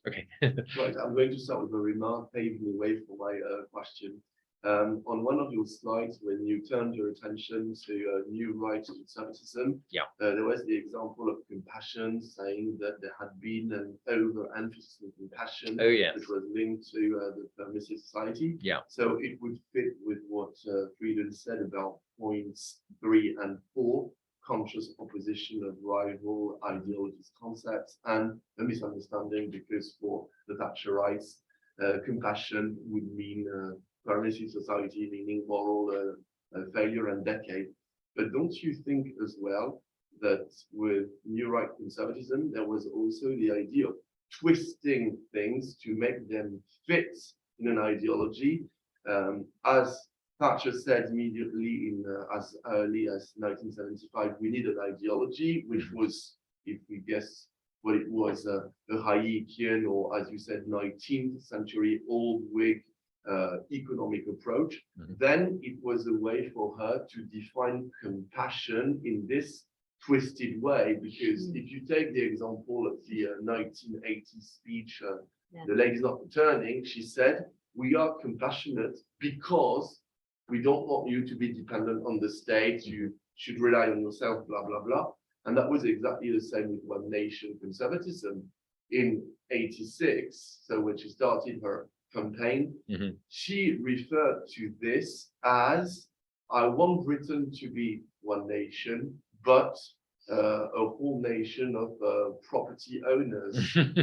Okay. Right, I'm going to start with a remark paving the way for my question. On one of your slides, when you turned your attention to new right conservatism, there was the example of compassion, saying that there had been an overemphasis on compassion, which was linked to the permissive society. So it would fit with what Frieden said about points 3 and 4, conscious opposition of rival ideologies, concepts, and a misunderstanding, because for the Thatcherites, compassion would mean permissive society, meaning moral failure and decay. But don't you think as well that with new right conservatism, there was also the idea of twisting things to make them fit in an ideology, as Thatcher said immediately in as early as 1975, we need an ideology, which was, if we guess what it was, a Hayekian, or as you said, 19th century old Whig economic approach. Then it was a way for her to define compassion in this twisted way, because if you take the example of the 1980 speech, The Lady's Not Returning, she said, we are compassionate because we don't want you to be dependent on the state, you should rely on yourself, blah, blah, blah. And that was exactly the same with One Nation conservatism in 86. So when she started her campaign, she referred to this as, I want Britain to be one nation, but a whole nation of property owners.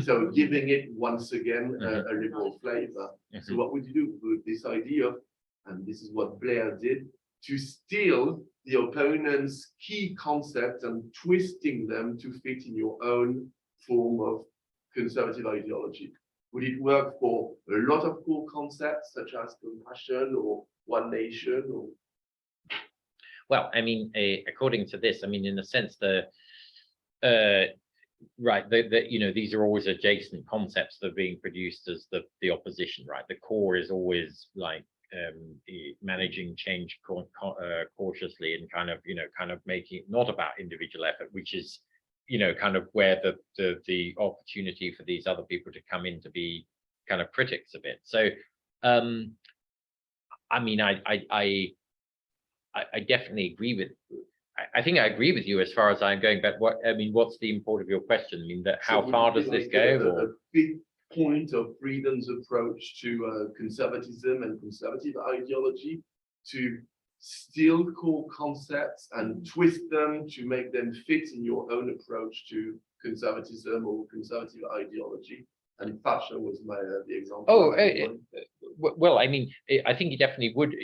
So giving it once again a liberal flavor. So what would you do with this idea of, and this is what Blair did, to steal the opponent's key concepts and twisting them to fit in your own form of conservative ideology? Would it work for a lot of core concepts such as compassion or one nation? Or... Well, I mean, according to this, I mean, in a sense, right, you know, these are always adjacent concepts that are being produced as the opposition, right? The core is always like managing change cautiously and kind of making it not about individual effort, which is, you know, kind of where the opportunity for these other people to come in to be kind of critics of it. So, I mean, I definitely agree with. I think I agree with you as far as I'm going. But what I mean, what's the import of your question? I mean, that how far does this go? A big point of Frieden's approach to conservatism and conservative ideology, to steal core concepts and twist them to make them fit in your own approach to conservatism or conservative ideology. And Thatcher was the example. Oh, well, I mean, I think he definitely would,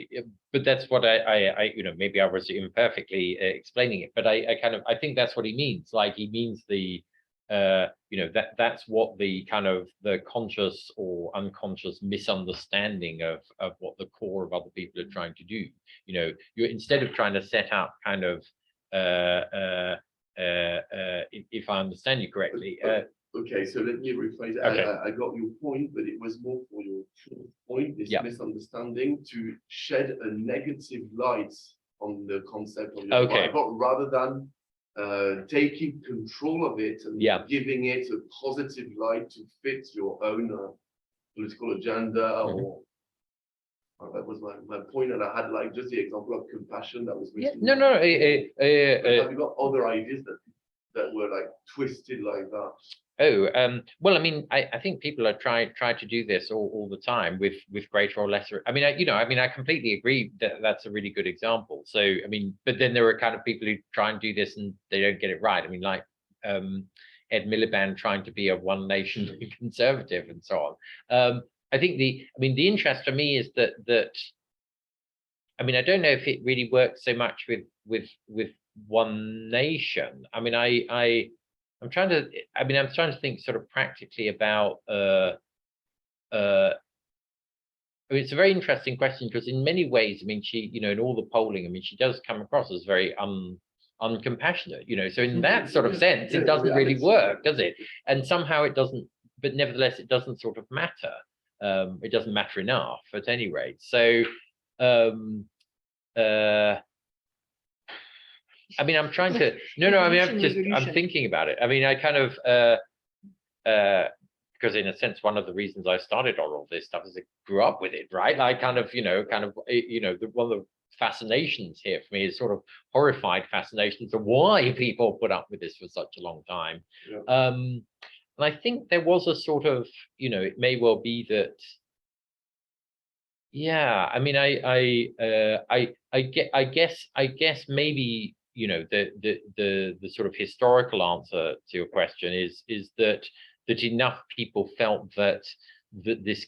but that's what I you know, maybe I was imperfectly explaining it, but I think that's what he means. Like, he means the, you know, that's what the kind of the conscious or unconscious misunderstanding of what the core of other people are trying to do. You know, you're, instead of trying to set up kind of, if I understand you correctly. Okay, so let me rephrase it. Okay. I got your point, but it was more for your point, this misunderstanding, to shed a negative light on the concept of your but rather than taking control of it and giving it a positive light to fit your own political agenda or that was my point, and I had like just the example of compassion that was recently. Have you got other ideas that were like twisted like that? Oh, well, I mean, I think people are try to do this all the time with greater or lesser. I mean, I completely agree that that's a really good example. So, I mean, but then there are kind of people who try and do this and they don't get it right. I mean, like Ed Miliband trying to be a one nation conservative and so on. I think the interest for me is that I mean, I don't know if it really works so much with one nation. I mean, I'm trying to think sort of practically about I mean, it's a very interesting question, because in many ways, I mean, she, you know, in all the polling, I mean, she does come across as very uncompassionate, you know, so in that sort of sense, it doesn't really work, does it? And somehow it doesn't, but nevertheless, it doesn't sort of matter. It doesn't matter enough at any rate. So I mean, I'm trying to, I mean, I'm thinking about it. I mean, I kind of, because in a sense, one of the reasons I started on all this stuff is I grew up with it, right? I kind of, one of the fascinations here for me is sort of horrified fascination for why people put up with this for such a long time. Yeah. And I think there was a sort of, it may well be that, yeah, I mean, I guess maybe, the sort of historical answer to your question is that enough people felt that this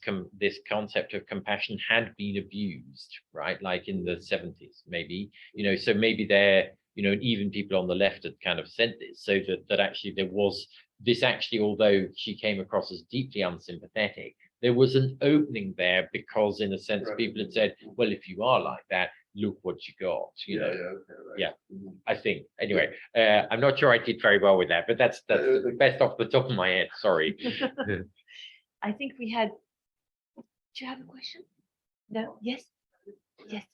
concept of compassion had been abused, right? Like in the 70s, maybe, so maybe there, even people on the left had kind of said this, so that actually there was this actually, although she came across as deeply unsympathetic, there was an opening there because in a sense, Right. people had said, well, if you are like that, look what you got, Yeah, okay, right. Yeah, I think. Anyway, I'm not sure I did very well with that, but that's the best off the top of my head. Sorry. I think we had. Do you have a question? No. Yes. Yes.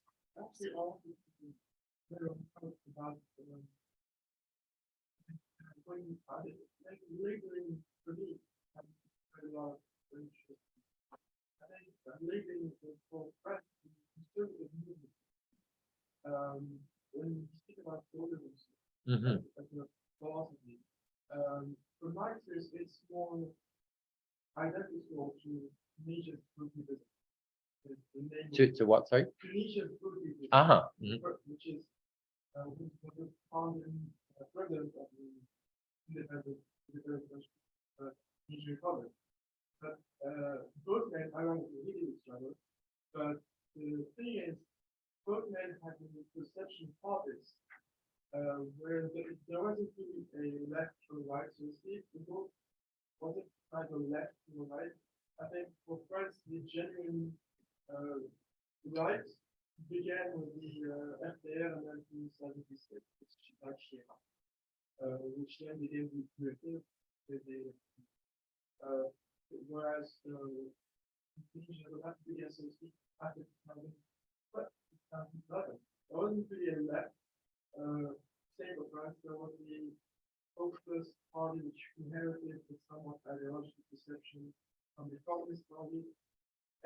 When you speak about liberalism, philosophy, for Marxists, it's more identical to Nietzsche's Positivism. To what, sorry? To Nietzsche's Positivism, which is was founding president of the independent Nietzsche Republic. But both men ironically hated each other. But the thing is, both men had the perception politics, where there wasn't really a left or right, so to speak. The both wasn't kind of left or right. I think for France, the genuine right began with the FDR in 1976, which then began to be creative with the whereas Tunisia would have to be so to speak after 2011. There wasn't really a left state of France. There was the socialist party which inherited the somewhat ideological perception from the communist party,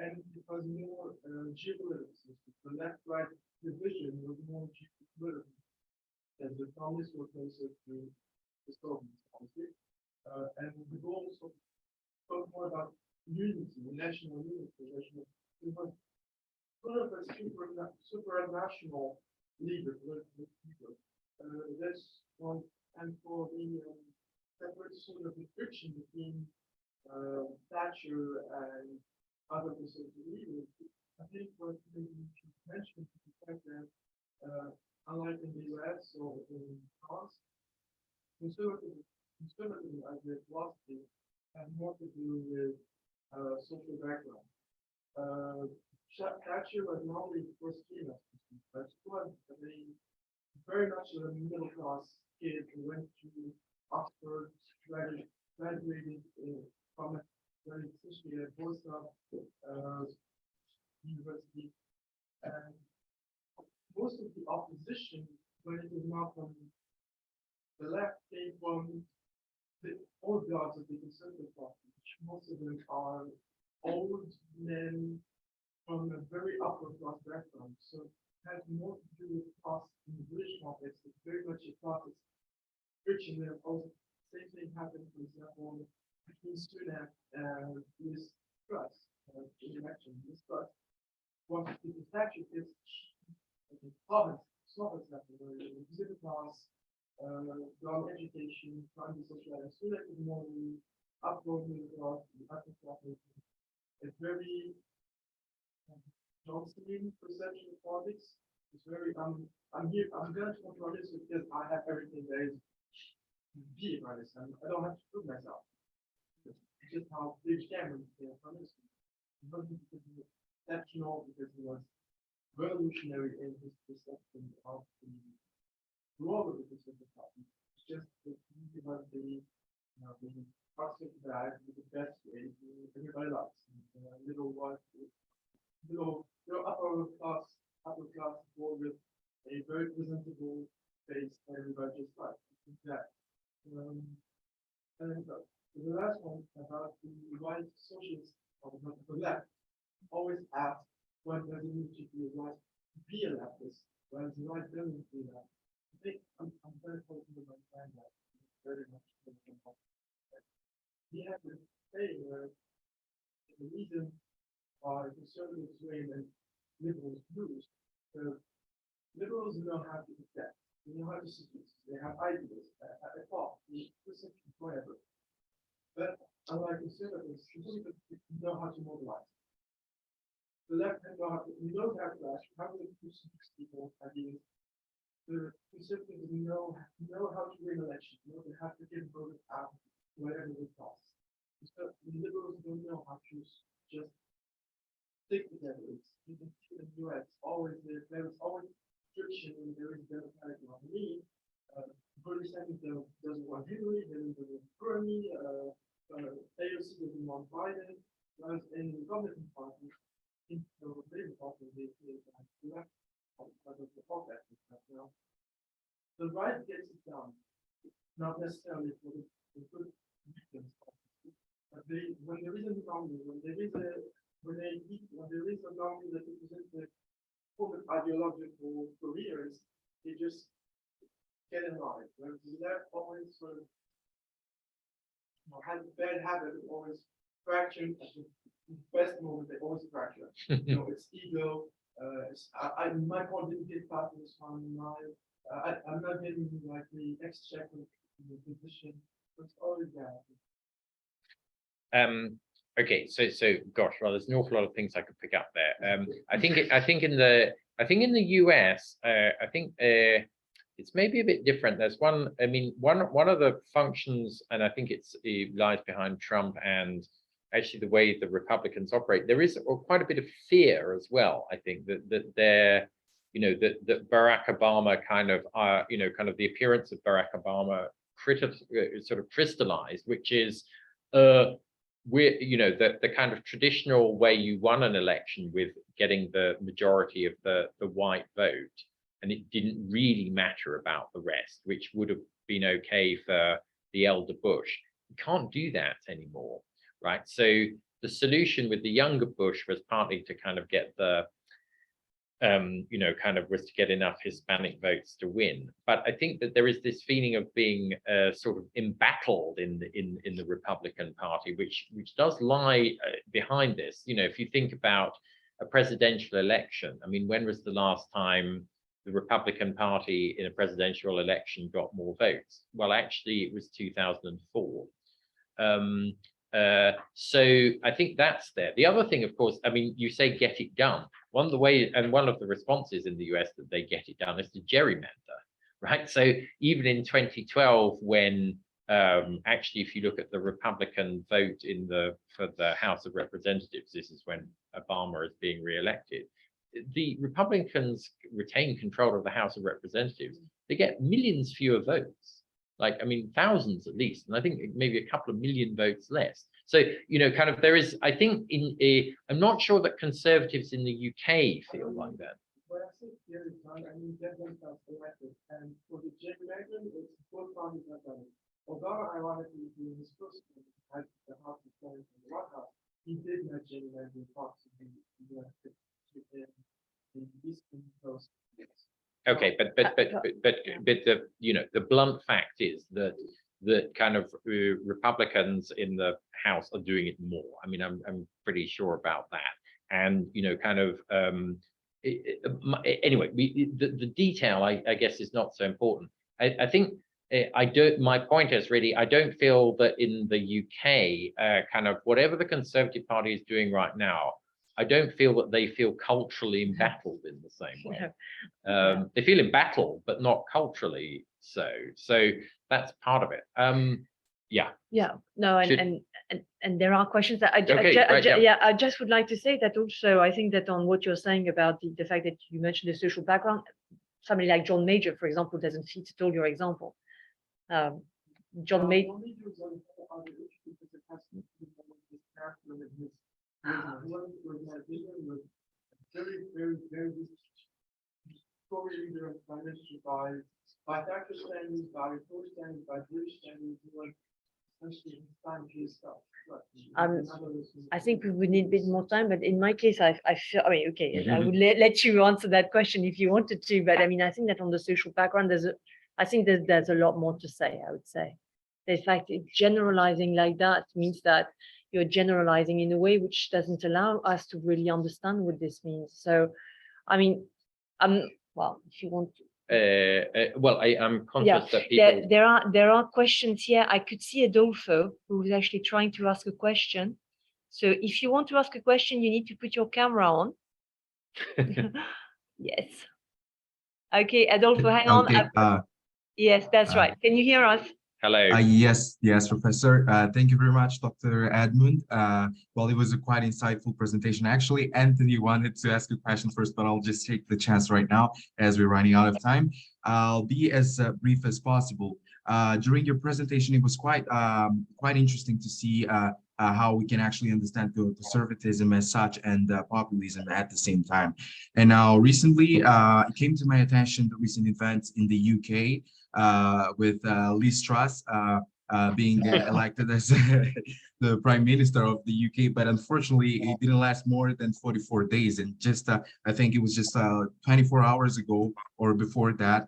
and it was more geopolitical. The left-right division was more geopolitical, and the communists were closer to the Soviets, obviously. And the goal of spoke more about unity, national unity. It was sort of a supranational leader with people. That's one, and for the separate sort of the friction between Thatcher and other conservative leaders, I think what you mentioned is the fact that unlike in the US or in France, conservatism as a philosophy had more to do with social background. Thatcher was not only the first female, but she was very much a middle class kid who went to Oxford, graduated from essentially a Warsaw University, and most of the opposition, when it was not from the left, came from the old gods of the Conservative Party, which most of them are old men from a very upper class background. So it has more to do with class in the British context. It's very much a class rich in there. Also, same thing happened, for example, between Sunak and Liz Truss in the election. Liz Truss wanted to detach it is the province, Slovaks happened, where the middle class, got education, trying to socialize. Sunak is more the upper middle class, the upper class. It's very Johnsonian perception of politics. It's very I'm here. I'm going to control this because I have everything there is to be about this, and I don't have to prove myself. It's just how David Cameron became prime minister. It wasn't because he was exceptional, because he was revolutionary in his perception of the role of the Conservative Party. It's just that he was the toxic bag with the best way everybody likes. Little upper class board with a very presentable face that everybody just likes. That. And The last one about the right socialists or the left always ask what does it mean to be a right to be a leftist, whereas the right doesn't do that. I think I'm very close to my friend that very much. He had to say where the reason why conservatives win and liberals lose. So liberals know how to protect, they know how to seduce, they have ideas, a thought, perception, whatever. But unlike conservatives, conservatives know how to mobilize. The left hand knows how to ask, how to seduce people, ideas. The conservatives know how to win elections, know they have to get voted out, whatever it costs. So the liberals don't know how to just stick together. You can see in the US, there is always friction when there is democratic nominee. Bernie Sanders doesn't want Hillary, then doesn't want Bernie, AOC doesn't want Biden, whereas in the Republican Party, in the Labour Party, they have to left because of the podcast now. The right gets it done, not necessarily for the good reasons, but when there is a nominee, when there is a nominee that represents the corporate ideological careers, they just get in line. Whereas the left always sort of has a bad habit of always fracturing at the best moment. They always fracture. It's ego. My point didn't get past this one. I'm not getting like the exchequer position. It's always that. Okay, so gosh, well, there's an awful lot of things I could pick up there. I think in the US, I think it's maybe a bit different. There's one of the functions, and I think it lies behind Trump and actually the way the Republicans operate. There is quite a bit of fear as well. I think that they're, that Barack Obama kind of the appearance of Barack Obama sort of crystallized, which is the kind of traditional way you won an election with getting the majority of the white vote, and it didn't really matter about the rest, which would have been okay for the elder Bush. You can't do that anymore, right? So the solution with the younger Bush was partly to kind of get the was to get enough Hispanic votes to win. But I think that there is this feeling of being sort of embattled in the Republican Party, which does lie behind this. If you think about a presidential election, I mean, when was the last time the Republican Party in a presidential election got more votes? Well, actually, it was 2004. So I think that's there. The other thing, of course, I mean, you say get it done. One of the responses in the US that they get it done is to gerrymander, right? So even in 2012, when actually, if you look at the Republican vote for the House of Representatives, this is when Obama is being re-elected. The Republicans retain control of the House of Representatives. They get millions fewer votes. Like, I mean, thousands at least, and I think maybe a couple of million votes less. So, there is, I think, I'm not sure that conservatives in the UK feel like that. But I think there is one, get themselves elected, and for the gerrymandering, it's both parties have done it. Obama, ironically, in his first term at the House of Senate and the White House, he did not gerrymandering parts of the Eastern Coast. Okay, but the blunt fact is that kind of Republicans in the House are doing it more. I mean, I'm pretty sure about that. And anyway, the detail I guess is not so important. I think my point is really, I don't feel that in the UK, kind of whatever the Conservative Party is doing right now, I don't feel that they feel culturally embattled in the same way. They feel embattled, but not culturally so. So that's part of it. Yeah. No, and there are questions that I just would like to say that also. I think that on what you're saying about the fact that you mentioned the social background, somebody like John Major, for example, doesn't fit at all your example. John Major. Probably leader of financial by factor standards, by report standards, by British standards, like especially in time stuff. I think we would need a bit more time, but in my case, I feel, I mean, okay, I would let you answer that question if you wanted to, but I mean, I think that on the social background, I think there's a lot more to say, I would say. In fact, generalizing like that means that you're generalizing in a way which doesn't allow us to really understand what this means. So, I mean, well, if you want to. Well, I'm conscious that people. There are questions here. I could see Adolfo, who is actually trying to ask a question. So if you want to ask a question, you need to put your camera on. Yes. Okay, Adolfo, hang on. Yes, that's right. Can you hear us? Hello. Yes, Professor. Thank you very much, Dr. Edmund. Well, it was a quite insightful presentation. Actually, Anthony wanted to ask a question first, but I'll just take the chance right now as we're running out of time. I'll be as brief as possible. During your presentation, it was quite interesting to see how we can actually understand conservatism as such and populism at the same time. And now recently, it came to my attention the recent events in the UK with Liz Truss being elected as the Prime Minister of the UK, but unfortunately it didn't last more than 44 days. And just, I think it was just 24 hours ago or before that,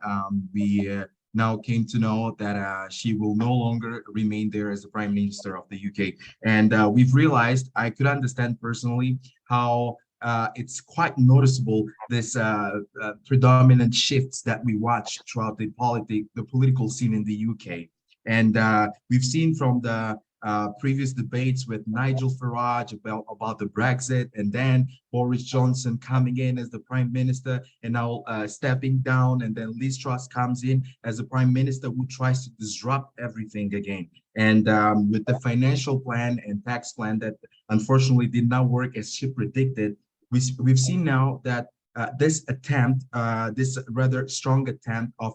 we now came to know that she will no longer remain there as the Prime Minister of the UK. And we've realized, I could understand personally how it's quite noticeable, this predominant shifts that we watch throughout the political scene in the UK. And we've seen from the previous debates with Nigel Farage about the Brexit, and then Boris Johnson coming in as the Prime Minister and now stepping down, and then Liz Truss comes in as a Prime Minister who tries to disrupt everything again. And with the financial plan and tax plan that unfortunately did not work as she predicted, we've seen now that this attempt, this rather strong attempt of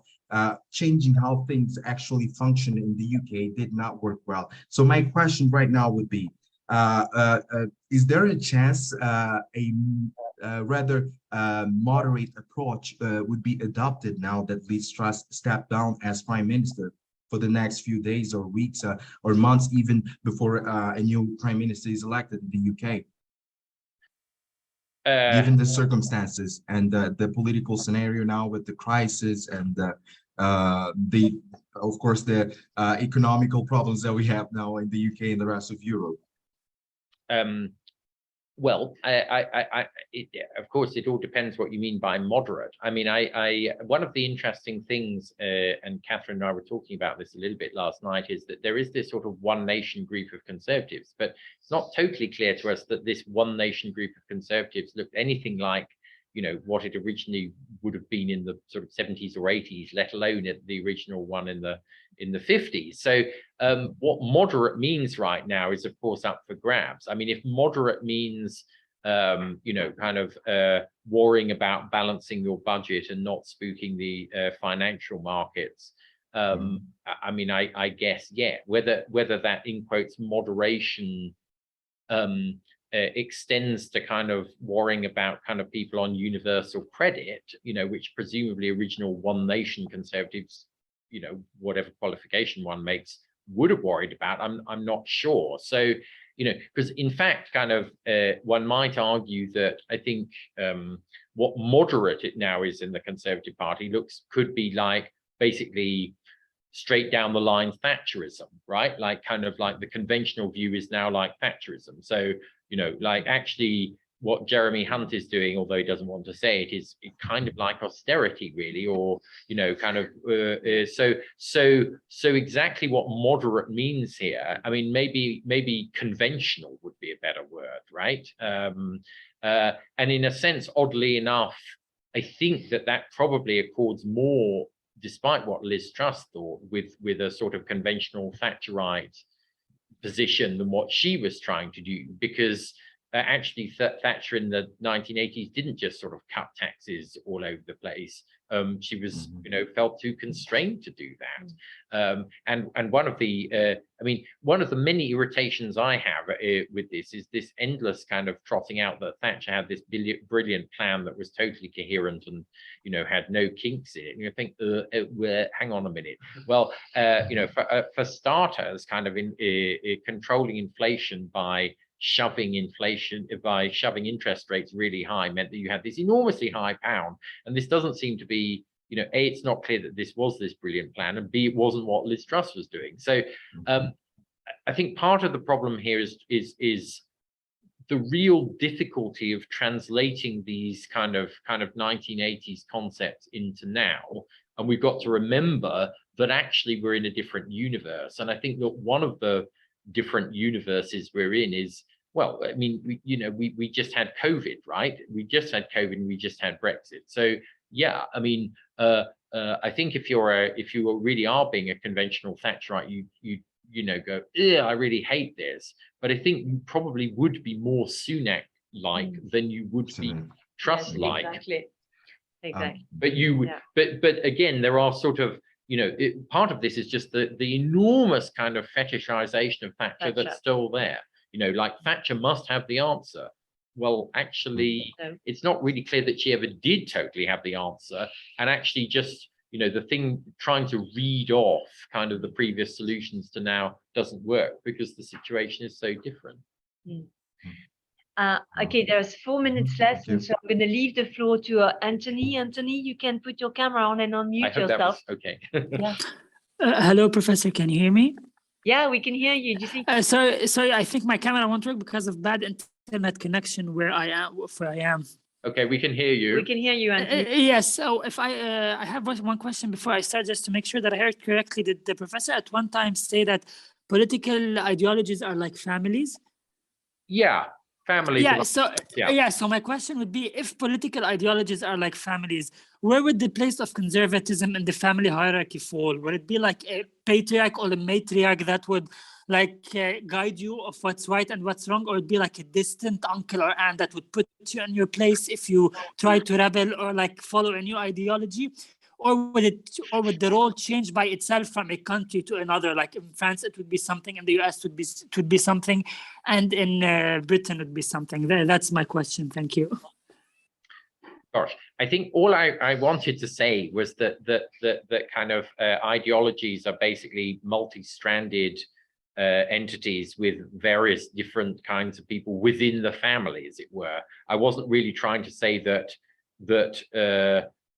changing how things actually function in the UK did not work well. So my question right now would be, is there a chance a rather moderate approach would be adopted now that Liz Truss stepped down as Prime Minister for the next few days or weeks or months, even before a new Prime Minister is elected in the UK? Given the circumstances and the political scenario now with the crisis and of course, the economical problems that we have now in the UK and the rest of Europe. Well, of course, it all depends what you mean by moderate. I mean, one of the interesting things, and Catherine and I were talking about this a little bit last night, is that there is this sort of one nation group of conservatives, but it's not totally clear to us that this one nation group of conservatives looked anything like, you know, what it originally would have been in the sort of 70s or 80s, let alone at the original one in the 50s. So what moderate means right now is, of course, up for grabs. I mean, if moderate means, you know, kind of worrying about balancing your budget and not spooking the financial markets, I mean, I guess, yeah, whether that, in quotes, moderation extends to kind of worrying about kind of people on universal credit, you know, which presumably original one nation conservatives, you know, whatever qualification one makes, would have worried about. I'm not sure. So, you know, because in fact, kind of one might argue that I think what moderate it now is in the Conservative Party could be like basically straight down the line Thatcherism, right? Like kind of like the conventional view is now like Thatcherism. So, you know, like actually what Jeremy Hunt is doing, although he doesn't want to say it, is kind of like austerity, really, or, you know, kind of so exactly what moderate means here. I mean, maybe conventional would be a better word, right? And in a sense, oddly enough, I think that probably accords more, despite what Liz Truss thought, with a sort of conventional Thatcherite position than what she was trying to do, because actually Thatcher in the 1980s didn't just sort of cut taxes all over the place. She was, felt too constrained to do that. And one of the, one of the many irritations I have with this is this endless kind of trotting out that Thatcher had this brilliant plan that was totally coherent and, had no kinks in it. And you think, hang on a minute. Well, for starters, kind of controlling inflation by shoving interest rates really high meant that you had this enormously high pound. And this doesn't seem to be, A, it's not clear that this was this brilliant plan, and B, it wasn't what Liz Truss was doing. So I think part of the problem here is the real difficulty of translating these kind of 1980s concepts into now. And we've got to remember that actually we're in a different universe. And I think that one of the different universes we're in is, well, I mean, we just had COVID, right? We just had COVID and we just had Brexit. So yeah, I mean, I think if you really are being a conventional Thatcherite, you go, I really hate this. But I think you probably would be more Sunak-like than you would be Truss-like. Exactly. But you would, but again, there are sort of, part of this is just the enormous kind of fetishization of Thatcher that's still there. Like Thatcher must have the answer. Well, actually, it's not really clear that she ever did totally have the answer. And actually just, the thing trying to read off kind of the previous solutions to now doesn't work because the situation is so different. Okay, there's 4 minutes left, and so I'm going to leave the floor to Anthony. Anthony, you can put your camera on and unmute I hope yourself. that was okay. Yeah. Hello, Professor. Can you hear me? Yeah, we can hear you. Do you think? Sorry, I think my camera won't work because of bad internet connection where I am. Okay, we can hear you. We can hear you, Anthony. Yes. So if I have one question before I start, just to make sure that I heard correctly. Did the professor at one time say that political ideologies are like families? Yeah. Families. So my question would be, if political ideologies are like families, where would the place of conservatism in the family hierarchy fall? Would it be like a patriarch or a matriarch that would guide you of what's right and what's wrong, or it'd be like a distant uncle or aunt that would put you in your place if you try to rebel or follow a new ideology? Or would the role change by itself from a country to another? Like in France, it would be something, in the US it would be something, and in Britain it would be something. That's my question. Thank you. Gosh, I think all I wanted to say was that kind of ideologies are basically multi-stranded entities with various different kinds of people within the family, as it were. I wasn't really trying to say that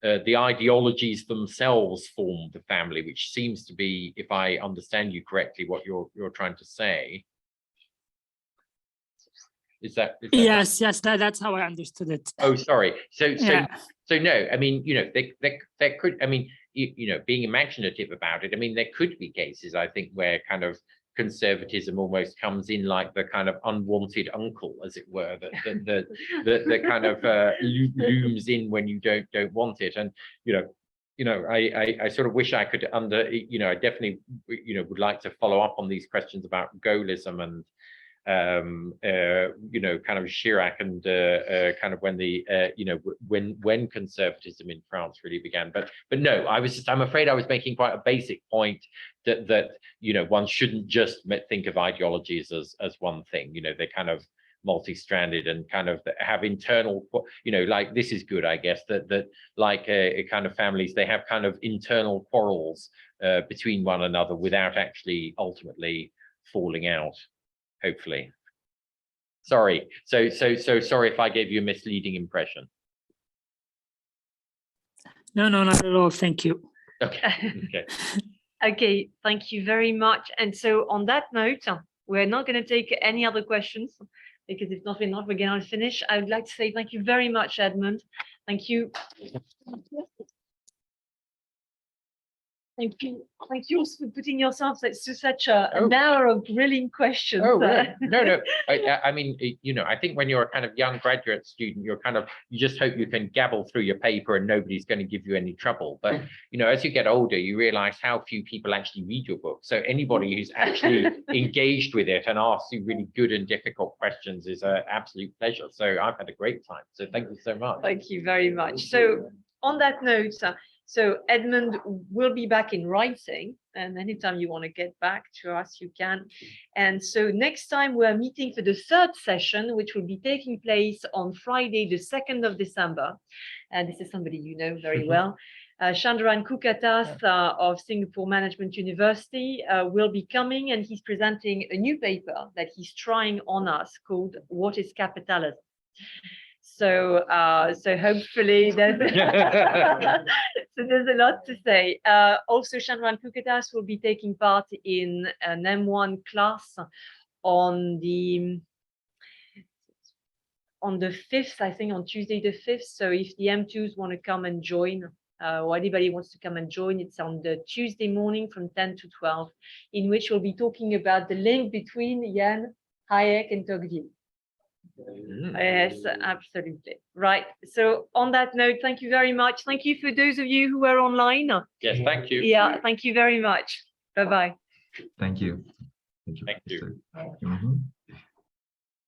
the ideologies themselves form the family, which seems to be, if I understand you correctly, what you're trying to say. Is that yes, that's how I understood it. Oh, sorry. So no, I mean, there could, I mean, being imaginative about it, I mean, there could be cases, I think, where kind of conservatism almost comes in like the kind of unwanted uncle, as it were, that kind of looms in when you don't want it. And I sort of wish I could I definitely would like to follow up on these questions about gaullism and kind of Chirac and kind of when the when conservatism in France really began. But no, I'm afraid I was making quite a basic point that one shouldn't just think of ideologies as one thing. They're kind of multi-stranded and kind of have internal, like this is good, I guess, that like kind of families, they have kind of internal quarrels between one another without actually ultimately falling out. Hopefully. Sorry. So sorry if I gave you a misleading impression. No, not at all. Thank you. Okay. Okay, thank you very much. And so on that note, we're not going to take any other questions because if not, we're going to finish. I would like to say thank you very much, Edmund. Thank you. Thank you. Thank you also for putting yourself to such a Oh. narrow, grilling question. Oh, right. No. I mean, I think when you're a kind of young graduate student, you just hope you can gabble through your paper and nobody's going to give you any trouble. But, as you get older, you realize how few people actually read your book. So anybody who's actually engaged with it and asks you really good and difficult questions is an absolute pleasure. So I've had a great time. So thank you so much. Thank you very much. So on that note, so Edmund will be back in writing, and anytime you want to get back to us, you can. And so next time we're meeting for the third session, which will be taking place on Friday, the 2nd of December. And this is somebody you know very well. Chandran Kukatas of Singapore Management University will be coming, and he's presenting a new paper that he's trying on us called What is Capitalism? So hopefully there's a lot to say. Also, Chandran Kukatas will be taking part in an M1 class on the 5th, I think, on Tuesday the 5th. So if the M2s want to come and join, or anybody wants to come and join, it's on the Tuesday morning from 10 to 12, in which we'll be talking about the link between Yann, Hayek, and Tocqueville. Yes, absolutely. Right. So on that note, thank you very much. Thank you for those of you who were online. Yes, thank you. Yeah, thank you very much. Bye-bye. Thank you. Thank you. Professor.